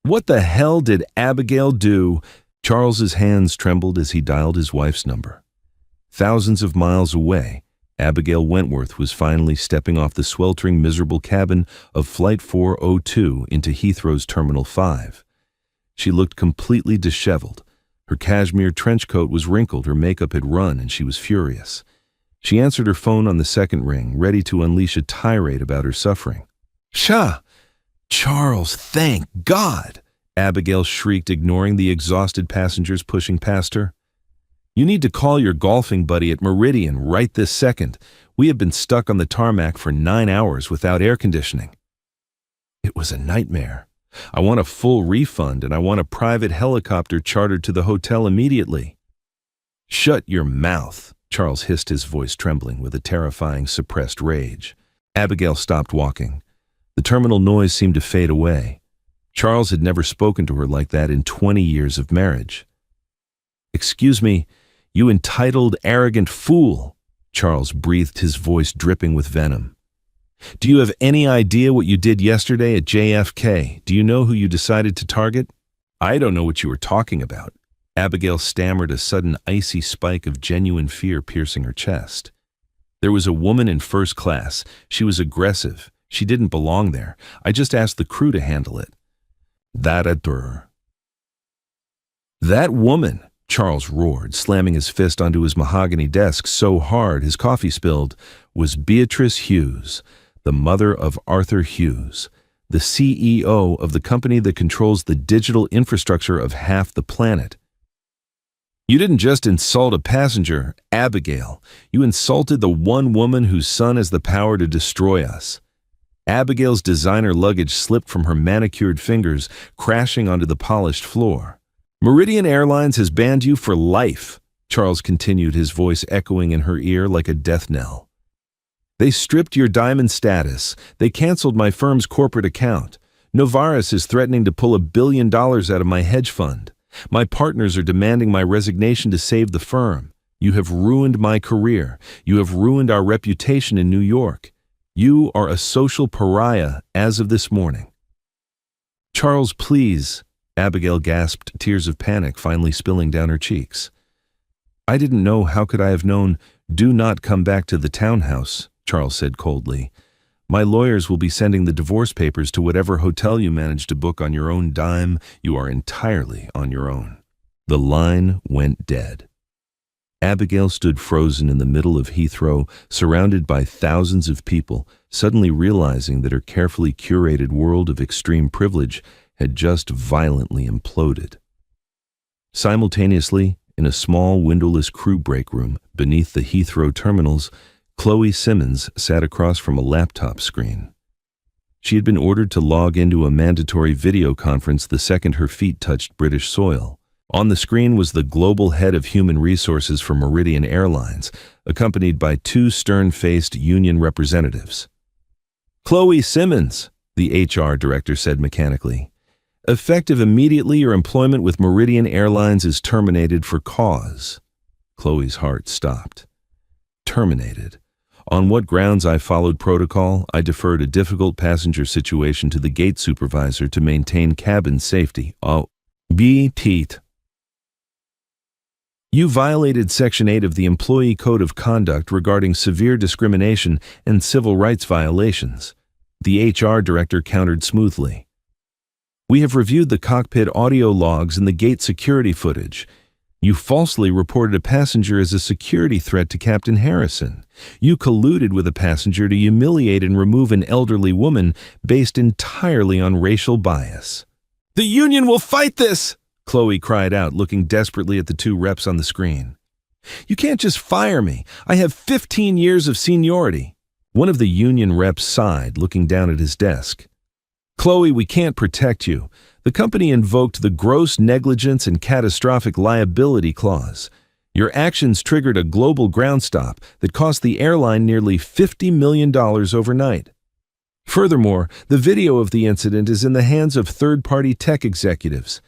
"What the hell did Abigail do?" Charles's hands trembled as he dialed his wife's number. Thousands of miles away, Abigail Wentworth was finally stepping off the sweltering, miserable cabin of Flight 402 into Heathrow's Terminal 5. She looked completely disheveled. Her cashmere trench coat was wrinkled, her makeup had run, and she was furious. She answered her phone on the second ring, ready to unleash a tirade about her suffering. "Pshaw! Charles, thank God!" Abigail shrieked, ignoring the exhausted passengers pushing past her. "You need to call your golfing buddy at Meridian right this second. We have been stuck on the tarmac for 9 hours without air conditioning." "It was a nightmare. I want a full refund, and I want a private helicopter chartered to the hotel immediately." "Shut your mouth," Charles hissed, his voice trembling with a terrifying, suppressed rage. Abigail stopped walking. The terminal noise seemed to fade away. Charles had never spoken to her like that in 20 years of marriage. "Excuse me, you entitled, arrogant fool," Charles breathed, his voice dripping with venom. "Do you have any idea what you did yesterday at JFK? Do you know who you decided to target?" "I don't know what you were talking about." Abigail stammered, a sudden icy spike of genuine fear piercing her chest. "There was a woman in first class. She was aggressive. She didn't belong there. I just asked the crew to handle it." That woman," Charles roared, slamming his fist onto his mahogany desk so hard his coffee spilled, "was Beatrice Hughes, the mother of Arthur Hughes, the CEO of the company that controls the digital infrastructure of half the planet." "You didn't just insult a passenger, Abigail. You insulted the one woman whose son has the power to destroy us." Abigail's designer luggage slipped from her manicured fingers, crashing onto the polished floor. "Meridian Airlines has banned you for life," Charles continued, his voice echoing in her ear like a death knell. "They stripped your diamond status. They canceled my firm's corporate account. Novaris is threatening to pull $1 billion out of my hedge fund. My partners are demanding my resignation to save the firm. You have ruined my career. You have ruined our reputation in New York. You are a social pariah as of this morning." "Charles, please," Abigail gasped, tears of panic finally spilling down her cheeks. "I didn't know. How could I have known? Do not come back to the townhouse," Charles said coldly. "My lawyers will be sending the divorce papers to whatever hotel you manage to book on your own dime. You are entirely on your own." The line went dead. Abigail stood frozen in the middle of Heathrow, surrounded by thousands of people, suddenly realizing that her carefully curated world of extreme privilege had just violently imploded. Simultaneously, in a small windowless crew break room beneath the Heathrow terminals, Chloe Simmons sat across from a laptop screen. She had been ordered to log into a mandatory video conference the second her feet touched British soil. On the screen was the global head of human resources for Meridian Airlines, accompanied by 2 stern-faced union representatives. "Chloe Simmons," the HR director said mechanically. "Effective immediately, your employment with Meridian Airlines is terminated for cause." Chloe's heart stopped. Terminated. On what grounds? I followed protocol. I deferred a difficult passenger situation to the gate supervisor to maintain cabin safety. Oh, be teeth. You violated Section 8 of the Employee Code of Conduct regarding severe discrimination and civil rights violations. The HR director countered smoothly. We have reviewed the cockpit audio logs and the gate security footage. You falsely reported a passenger as a security threat to Captain Harrison. You colluded with a passenger to humiliate and remove an elderly woman based entirely on racial bias. The union will fight this! Chloe cried out, looking desperately at the 2 reps on the screen. You can't just fire me. I have 15 years of seniority. One of the union reps sighed, looking down at his desk. Chloe, we can't protect you. The company invoked the gross negligence and catastrophic liability clause. Your actions triggered a global ground stop that cost the airline nearly $50 million overnight. Furthermore, the video of the incident is in the hands of third-party tech executives.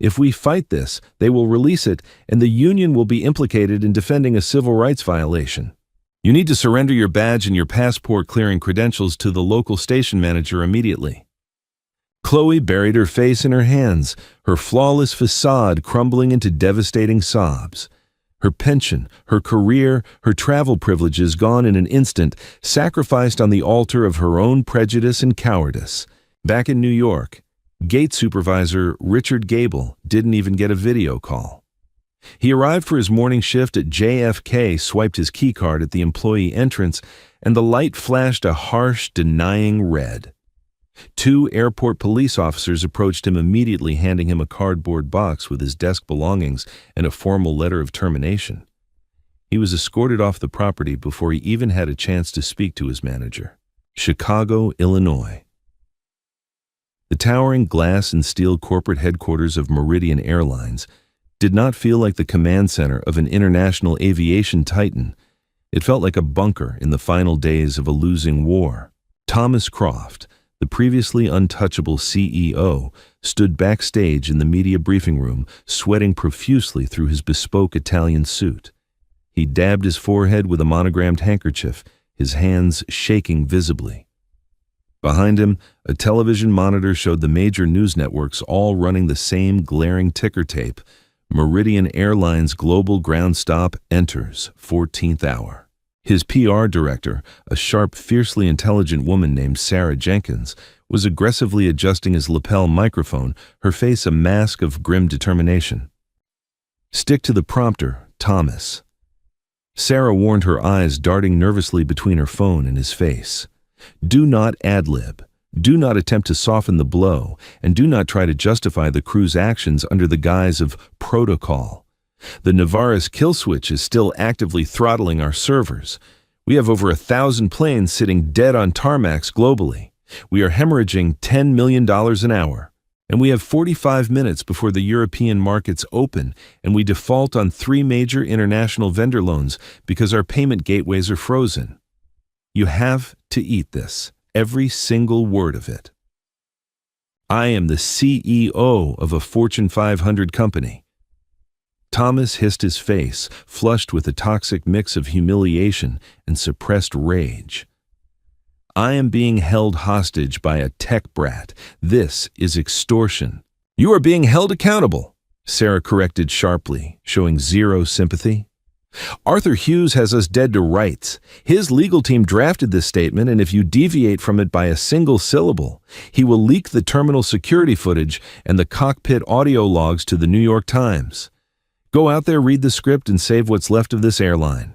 If we fight this, they will release it, and the union will be implicated in defending a civil rights violation. You need to surrender your badge and your passport clearing credentials to the local station manager immediately. Chloe buried her face in her hands, her flawless facade crumbling into devastating sobs. Her pension, her career, her travel privileges gone in an instant, sacrificed on the altar of her own prejudice and cowardice. Back in New York, gate supervisor Richard Gable didn't even get a video call. He arrived for his morning shift at JFK, swiped his keycard at the employee entrance, and the light flashed a harsh, denying red. 2 airport police officers approached him immediately, handing him a cardboard box with his desk belongings and a formal letter of termination. He was escorted off the property before he even had a chance to speak to his manager. Chicago, Illinois. The towering glass and steel corporate headquarters of Meridian Airlines did not feel like the command center of an international aviation titan. It felt like a bunker in the final days of a losing war. Thomas Croft, the previously untouchable CEO, stood backstage in the media briefing room, sweating profusely through his bespoke Italian suit. He dabbed his forehead with a monogrammed handkerchief, his hands shaking visibly. Behind him, a television monitor showed the major news networks all running the same glaring ticker tape. Meridian Airlines Global Ground Stop enters 14th hour. His PR director, a sharp, fiercely intelligent woman named Sarah Jenkins, was aggressively adjusting his lapel microphone, her face a mask of grim determination. "Stick to the prompter, Thomas." Sarah warned, her eyes darting nervously between her phone and his face. "Do not ad-lib. Do not attempt to soften the blow, and do not try to justify the crew's actions under the guise of protocol. The Navaris kill switch is still actively throttling our servers. We have over 1,000 planes sitting dead on tarmacs globally. We are hemorrhaging $10 million an hour. And we have 45 minutes before the European markets open, and we default on 3 major international vendor loans because our payment gateways are frozen. You have to eat this. Every single word of it. I am the CEO of a Fortune 500 company." Thomas hissed, his face flushed with a toxic mix of humiliation and suppressed rage. "I am being held hostage by a tech brat. This is extortion." "You are being held accountable," Sarah corrected sharply, showing zero sympathy. "Arthur Hughes has us dead to rights. His legal team drafted this statement, and if you deviate from it by a single syllable, he will leak the terminal security footage and the cockpit audio logs to the New York Times. Go out there, read the script, and save what's left of this airline."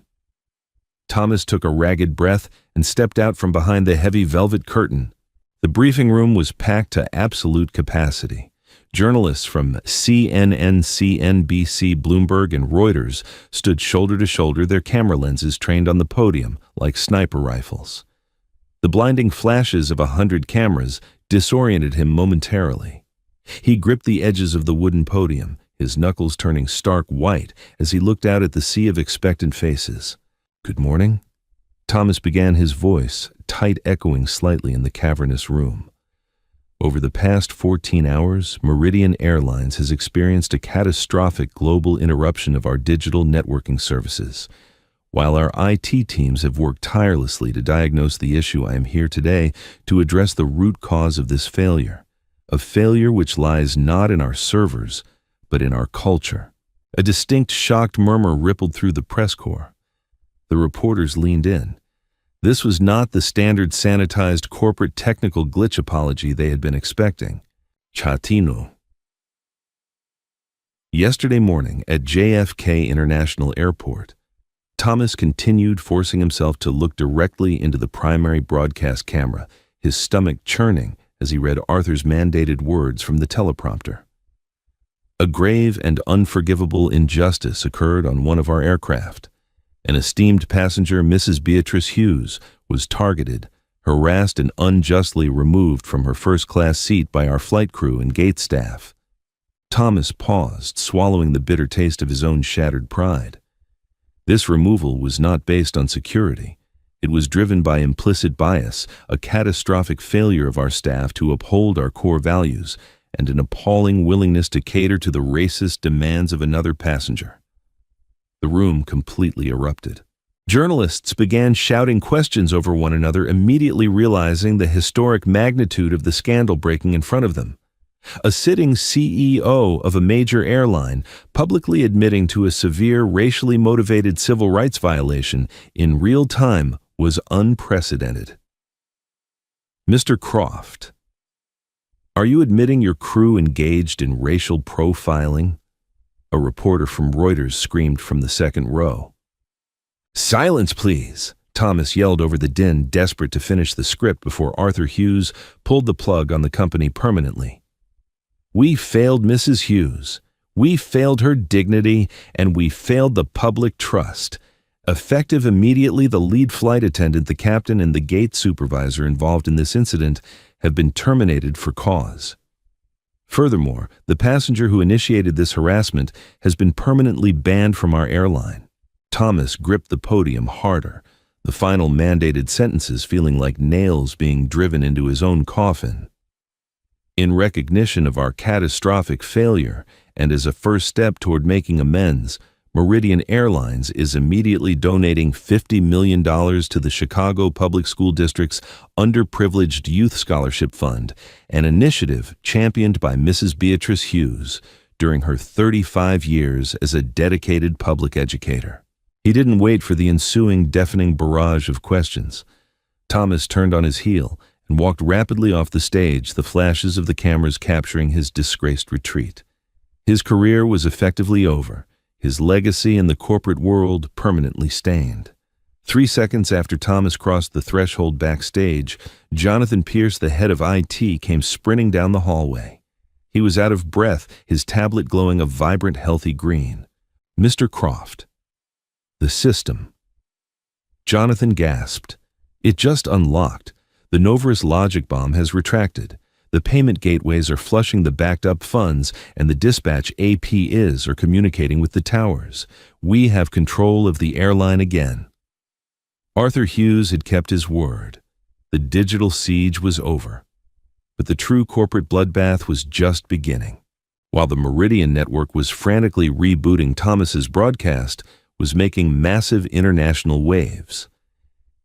Thomas took a ragged breath and stepped out from behind the heavy velvet curtain. The briefing room was packed to absolute capacity. Journalists from CNN, CNBC, Bloomberg, and Reuters stood shoulder to shoulder, their camera lenses trained on the podium like sniper rifles. The blinding flashes of 100 cameras disoriented him momentarily. He gripped the edges of the wooden podium, his knuckles turning stark white as he looked out at the sea of expectant faces. "Good morning," Thomas began, his voice tight, echoing slightly in the cavernous room. Over the past 14 hours, Meridian Airlines has experienced a catastrophic global interruption of our digital networking services. While our IT teams have worked tirelessly to diagnose the issue, I am here today to address the root cause of this failure, a failure which lies not in our servers, but in our culture. A distinct, shocked murmur rippled through the press corps. The reporters leaned in. This was not the standard sanitized corporate technical glitch apology they had been expecting. Chatino. Yesterday morning at JFK International Airport, Thomas continued forcing himself to look directly into the primary broadcast camera, his stomach churning as he read Arthur's mandated words from the teleprompter. "A grave and unforgivable injustice occurred on one of our aircraft. An esteemed passenger, Mrs. Beatrice Hughes, was targeted, harassed, and unjustly removed from her first-class seat by our flight crew and gate staff." Thomas paused, swallowing the bitter taste of his own shattered pride. This removal was not based on security. It was driven by implicit bias, a catastrophic failure of our staff to uphold our core values, and an appalling willingness to cater to the racist demands of another passenger. The room completely erupted. Journalists began shouting questions over one another, immediately realizing the historic magnitude of the scandal breaking in front of them. A sitting CEO of a major airline publicly admitting to a severe racially motivated civil rights violation in real time was unprecedented. Mr. Croft, are you admitting your crew engaged in racial profiling? A reporter from Reuters screamed from the second row. Silence, please, Thomas yelled over the din, desperate to finish the script before Arthur Hughes pulled the plug on the company permanently. We failed Mrs. Hughes. We failed her dignity, and we failed the public trust. Effective immediately, the lead flight attendant, the captain, and the gate supervisor involved in this incident have been terminated for cause. Furthermore, the passenger who initiated this harassment has been permanently banned from our airline. Thomas gripped the podium harder, the final mandated sentences feeling like nails being driven into his own coffin. In recognition of our catastrophic failure and as a first step toward making amends, Meridian Airlines is immediately donating $50 million to the Chicago Public School District's Underprivileged Youth Scholarship Fund, an initiative championed by Mrs. Beatrice Hughes during her 35 years as a dedicated public educator. He didn't wait for the ensuing deafening barrage of questions. Thomas turned on his heel and walked rapidly off the stage, the flashes of the cameras capturing his disgraced retreat. His career was effectively over, his legacy in the corporate world permanently stained. 3 seconds after Thomas crossed the threshold backstage, Jonathan Pierce, the head of IT, came sprinting down the hallway. He was out of breath, his tablet glowing a vibrant, healthy green. Mr. Croft. The system. Jonathan gasped. It just unlocked. The Novarus logic bomb has retracted. The payment gateways are flushing the backed-up funds, and the dispatch APIs are communicating with the towers. We have control of the airline again. Arthur Hughes had kept his word. The digital siege was over. But the true corporate bloodbath was just beginning. While the Meridian network was frantically rebooting, Thomas's broadcast was making massive international waves.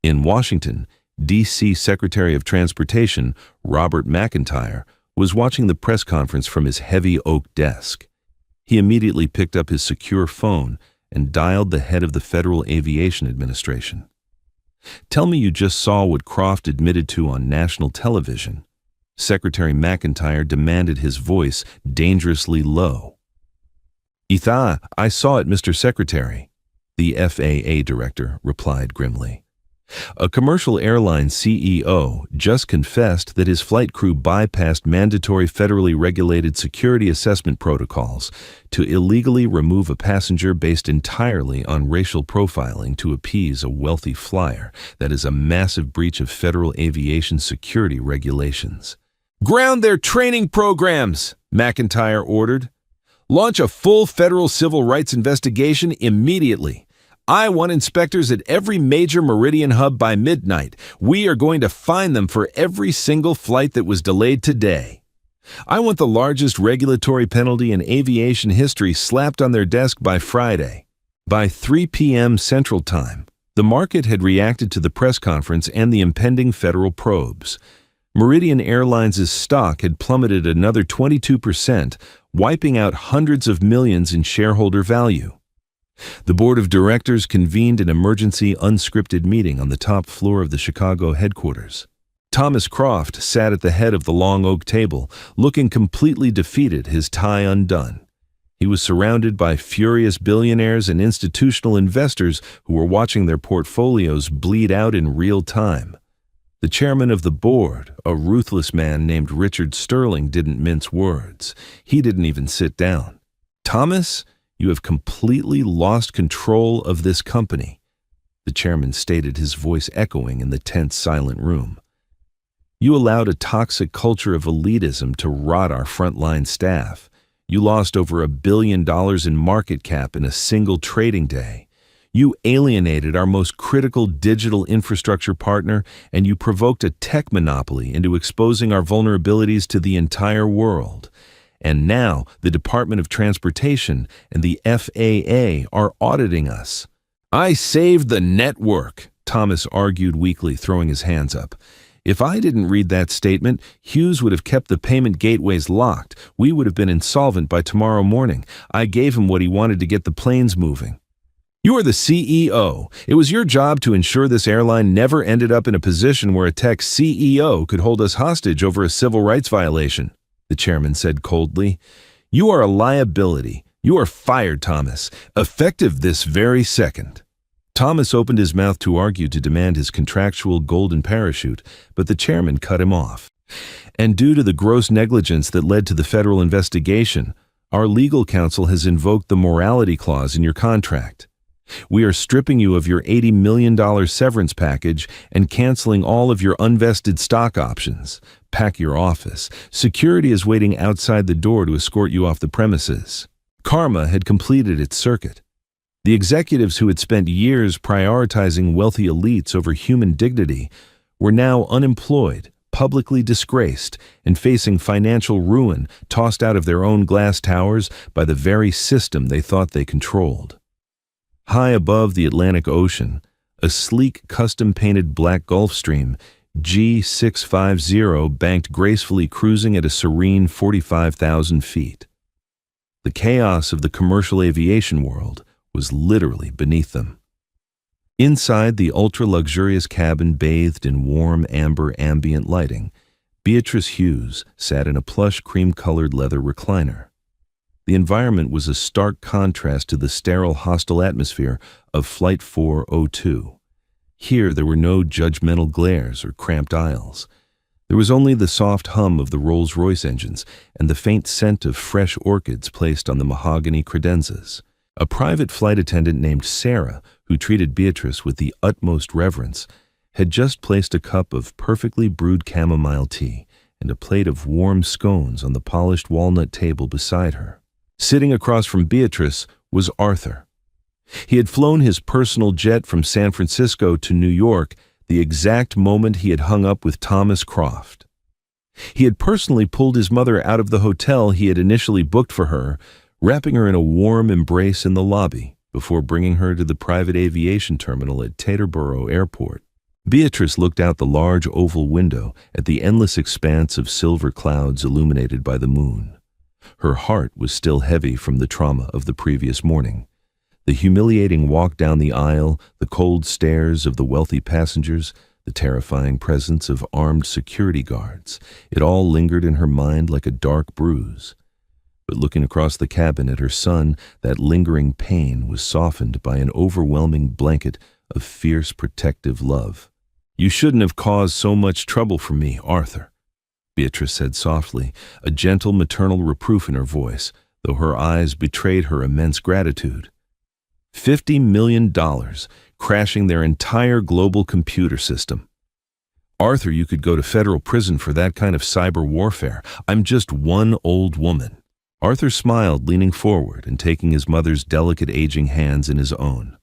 In Washington, D.C. Secretary of Transportation Robert McIntyre was watching the press conference from his heavy oak desk. He immediately picked up his secure phone and dialed the head of the Federal Aviation Administration. Tell me you just saw what Croft admitted to on national television. Secretary McIntyre demanded, his voice dangerously low. I saw it, Mr. Secretary. The FAA director replied grimly. A commercial airline CEO just confessed that his flight crew bypassed mandatory federally regulated security assessment protocols to illegally remove a passenger based entirely on racial profiling to appease a wealthy flyer. That is a massive breach of federal aviation security regulations. Ground their training programs, McIntyre ordered. Launch a full federal civil rights investigation immediately. I want inspectors at every major Meridian hub by midnight. We are going to fine them for every single flight that was delayed today. I want the largest regulatory penalty in aviation history slapped on their desk by Friday. By 3 p.m. Central Time, the market had reacted to the press conference and the impending federal probes. Meridian Airlines' stock had plummeted another 22%, wiping out hundreds of millions in shareholder value. The board of directors convened an emergency unscripted meeting on the top floor of the Chicago headquarters. Thomas Croft sat at the head of the long oak table, looking completely defeated, his tie undone. He was surrounded by furious billionaires and institutional investors who were watching their portfolios bleed out in real time. The chairman of the board, a ruthless man named Richard Sterling, didn't mince words. He didn't even sit down. Thomas, you have completely lost control of this company, the chairman stated, his voice echoing in the tense, silent room. You allowed a toxic culture of elitism to rot our frontline staff. You lost over $1 billion in market cap in a single trading day. You alienated our most critical digital infrastructure partner, and you provoked a tech monopoly into exposing our vulnerabilities to the entire world. And now the Department of Transportation and the FAA are auditing us. I saved the network, Thomas argued weakly, throwing his hands up. If I didn't read that statement, Hughes would have kept the payment gateways locked. We would have been insolvent by tomorrow morning. I gave him what he wanted to get the planes moving. You are the CEO. It was your job to ensure this airline never ended up in a position where a tech CEO could hold us hostage over a civil rights violation, the chairman said coldly. You are a liability. You are fired, Thomas, effective this very second. Thomas opened his mouth to argue to demand his contractual golden parachute, but the chairman cut him off. And due to the gross negligence that led to the federal investigation, our legal counsel has invoked the morality clause in your contract. We are stripping you of your $80 million severance package and canceling all of your unvested stock options. Pack your office. Security is waiting outside the door to escort you off the premises. Karma had completed its circuit. The executives who had spent years prioritizing wealthy elites over human dignity were now unemployed, publicly disgraced, and facing financial ruin, tossed out of their own glass towers by the very system they thought they controlled. High above the Atlantic Ocean, a sleek, custom-painted black Gulfstream, G650 banked gracefully, cruising at a serene 45,000 feet. The chaos of the commercial aviation world was literally beneath them. Inside the ultra-luxurious cabin, bathed in warm amber ambient lighting, Beatrice Hughes sat in a plush cream-colored leather recliner. The environment was a stark contrast to the sterile, hostile atmosphere of Flight 402. Here there were no judgmental glares or cramped aisles. There was only the soft hum of the Rolls-Royce engines and the faint scent of fresh orchids placed on the mahogany credenzas. A private flight attendant named Sarah, who treated Beatrice with the utmost reverence, had just placed a cup of perfectly brewed chamomile tea and a plate of warm scones on the polished walnut table beside her. Sitting across from Beatrice was Arthur. He had flown his personal jet from San Francisco to New York the exact moment he had hung up with Thomas Croft. He had personally pulled his mother out of the hotel he had initially booked for her, wrapping her in a warm embrace in the lobby before bringing her to the private aviation terminal at Teterboro Airport. Beatrice looked out the large oval window at the endless expanse of silver clouds illuminated by the moon. Her heart was still heavy from the trauma of the previous morning. The humiliating walk down the aisle, the cold stares of the wealthy passengers, the terrifying presence of armed security guards, it all lingered in her mind like a dark bruise. But looking across the cabin at her son, that lingering pain was softened by an overwhelming blanket of fierce protective love. You shouldn't have caused so much trouble for me, Arthur, Beatrice said softly, a gentle maternal reproof in her voice, though her eyes betrayed her immense gratitude. $50 million, crashing their entire global computer system. Arthur, you could go to federal prison for that kind of cyber warfare. I'm just one old woman. Arthur smiled, leaning forward and taking his mother's delicate aging hands in his own.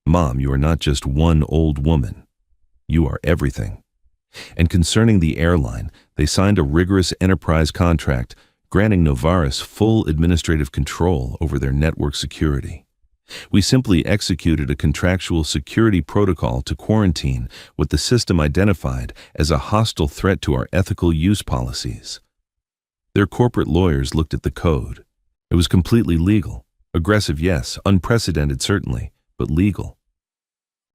Mom, you are not just one old woman. You are everything. And concerning the airline, they signed a rigorous enterprise contract granting Novaris full administrative control over their network security. We simply executed a contractual security protocol to quarantine what the system identified as a hostile threat to our ethical use policies. Their corporate lawyers looked at the code. It was completely legal. Aggressive, yes. Unprecedented, certainly, but legal.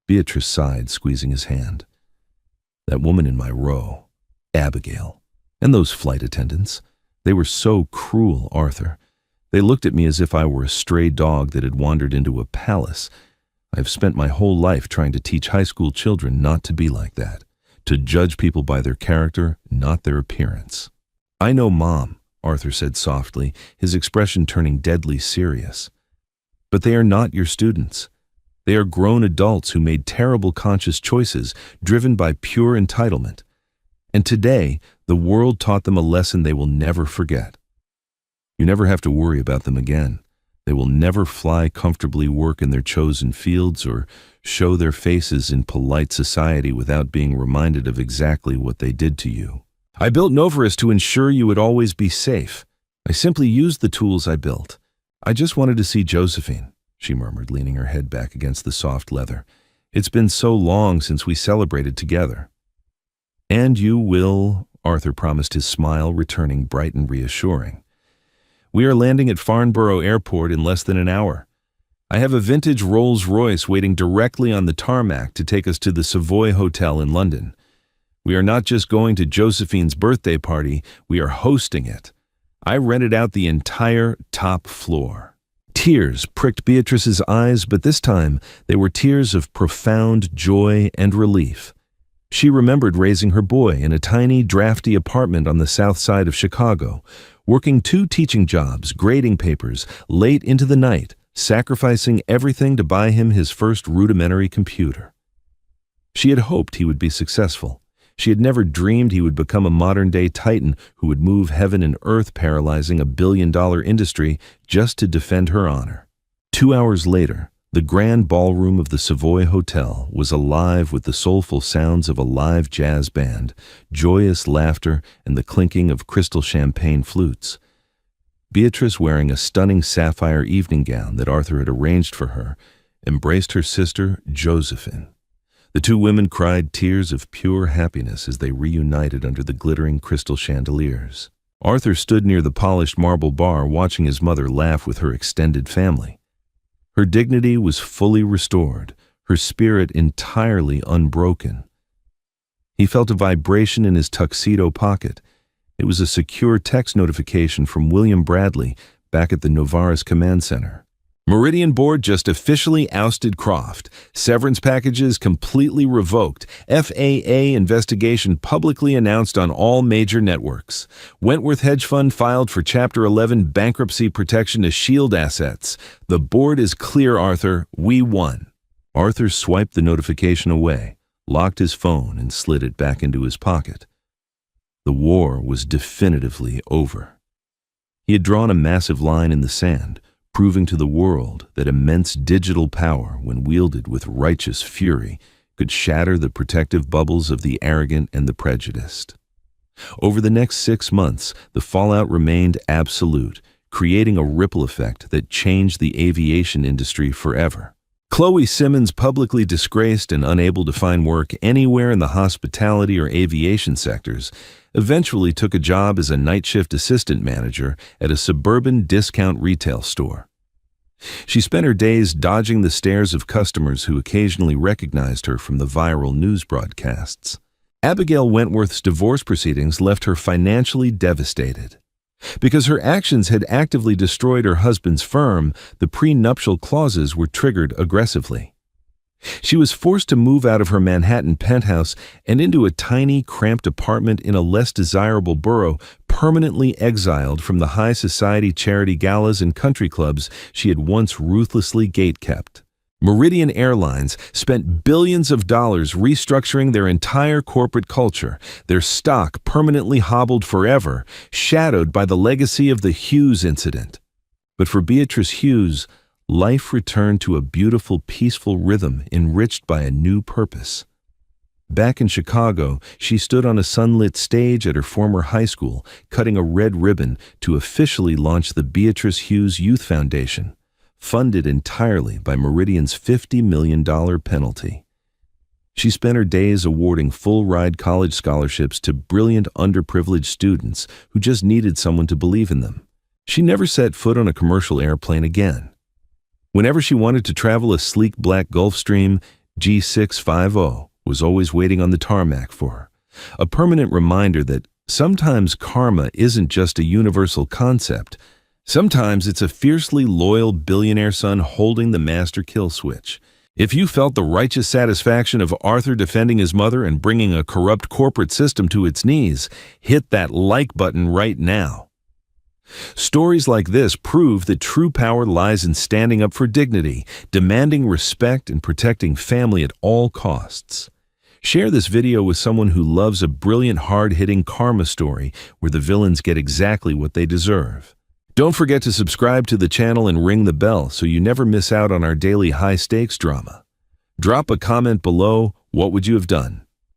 Beatrice sighed, squeezing his hand. That woman in my row, Abigail, and those flight attendants, they were so cruel, Arthur. They looked at me as if I were a stray dog that had wandered into a palace. I've spent my whole life trying to teach high school children not to be like that, to judge people by their character, not their appearance. I know, Mom, Arthur said softly, his expression turning deadly serious. But they are not your students. They are grown adults who made terrible conscious choices driven by pure entitlement. And today, the world taught them a lesson they will never forget. You never have to worry about them again. They will never fly comfortably, work in their chosen fields, or show their faces in polite society without being reminded of exactly what they did to you. I built Novaris to ensure you would always be safe. I simply used the tools I built. I just wanted to see Josephine. she murmured, leaning her head back against the soft leather. "It's been so long since we celebrated together." "And you will," Arthur promised, his smile returning bright and reassuring. "We are landing at Farnborough Airport in less than an hour. I have a vintage Rolls-Royce waiting directly on the tarmac to take us to the Savoy Hotel in London. We are not just going to Josephine's birthday party, we are hosting it. I rented out the entire top floor." Tears pricked Beatrice's eyes, but this time they were tears of profound joy and relief. She remembered raising her boy in a tiny, drafty apartment on the south side of Chicago, working 2 teaching jobs, grading papers, late into the night, sacrificing everything to buy him his first rudimentary computer. She had hoped he would be successful. She had never dreamed he would become a modern-day titan who would move heaven and earth, paralyzing a billion-dollar industry just to defend her honor. 2 hours later, the grand ballroom of the Savoy Hotel was alive with the soulful sounds of a live jazz band, joyous laughter, and the clinking of crystal champagne flutes. Beatrice, wearing a stunning sapphire evening gown that Arthur had arranged for her, embraced her sister, Josephine. The 2 women cried tears of pure happiness as they reunited under the glittering crystal chandeliers. Arthur stood near the polished marble bar watching his mother laugh with her extended family. Her dignity was fully restored, her spirit entirely unbroken. He felt a vibration in his tuxedo pocket. It was a secure text notification from William Bradley back at the Novaris Command Center. "Meridian Board just officially ousted Croft. Severance packages completely revoked. FAA investigation publicly announced on all major networks. Wentworth Hedge Fund filed for Chapter 11 bankruptcy protection to shield assets. The board is clear, Arthur. We won." Arthur swiped the notification away, locked his phone, and slid it back into his pocket. The war was definitively over. He had drawn a massive line in the sand, proving to the world that immense digital power, when wielded with righteous fury, could shatter the protective bubbles of the arrogant and the prejudiced. Over the next 6 months, the fallout remained absolute, creating a ripple effect that changed the aviation industry forever. Chloe Simmons, publicly disgraced and unable to find work anywhere in the hospitality or aviation sectors, eventually took a job as a night shift assistant manager at a suburban discount retail store. She spent her days dodging the stares of customers who occasionally recognized her from the viral news broadcasts. Abigail Wentworth's divorce proceedings left her financially devastated. Because her actions had actively destroyed her husband's firm, the prenuptial clauses were triggered aggressively. She was forced to move out of her Manhattan penthouse and into a tiny, cramped apartment in a less desirable borough, permanently exiled from the high society charity galas and country clubs she had once ruthlessly gatekept. Meridian Airlines spent billions of dollars restructuring their entire corporate culture, their stock permanently hobbled forever, shadowed by the legacy of the Hughes incident. But for Beatrice Hughes, life returned to a beautiful, peaceful rhythm enriched by a new purpose. Back in Chicago, she stood on a sunlit stage at her former high school, cutting a red ribbon to officially launch the Beatrice Hughes Youth Foundation, funded entirely by Meridian's $50 million penalty. She spent her days awarding full-ride college scholarships to brilliant underprivileged students who just needed someone to believe in them. She never set foot on a commercial airplane again. Whenever she wanted to travel, a sleek black Gulfstream G650 was always waiting on the tarmac for her, a permanent reminder that sometimes karma isn't just a universal concept. Sometimes it's a fiercely loyal billionaire son holding the master kill switch. If you felt the righteous satisfaction of Arthur defending his mother and bringing a corrupt corporate system to its knees, hit that like button right now. Stories like this prove that true power lies in standing up for dignity, demanding respect, and protecting family at all costs. Share this video with someone who loves a brilliant, hard-hitting karma story where the villains get exactly what they deserve. Don't forget to subscribe to the channel and ring the bell so you never miss out on our daily high-stakes drama. Drop a comment below. What would you have done?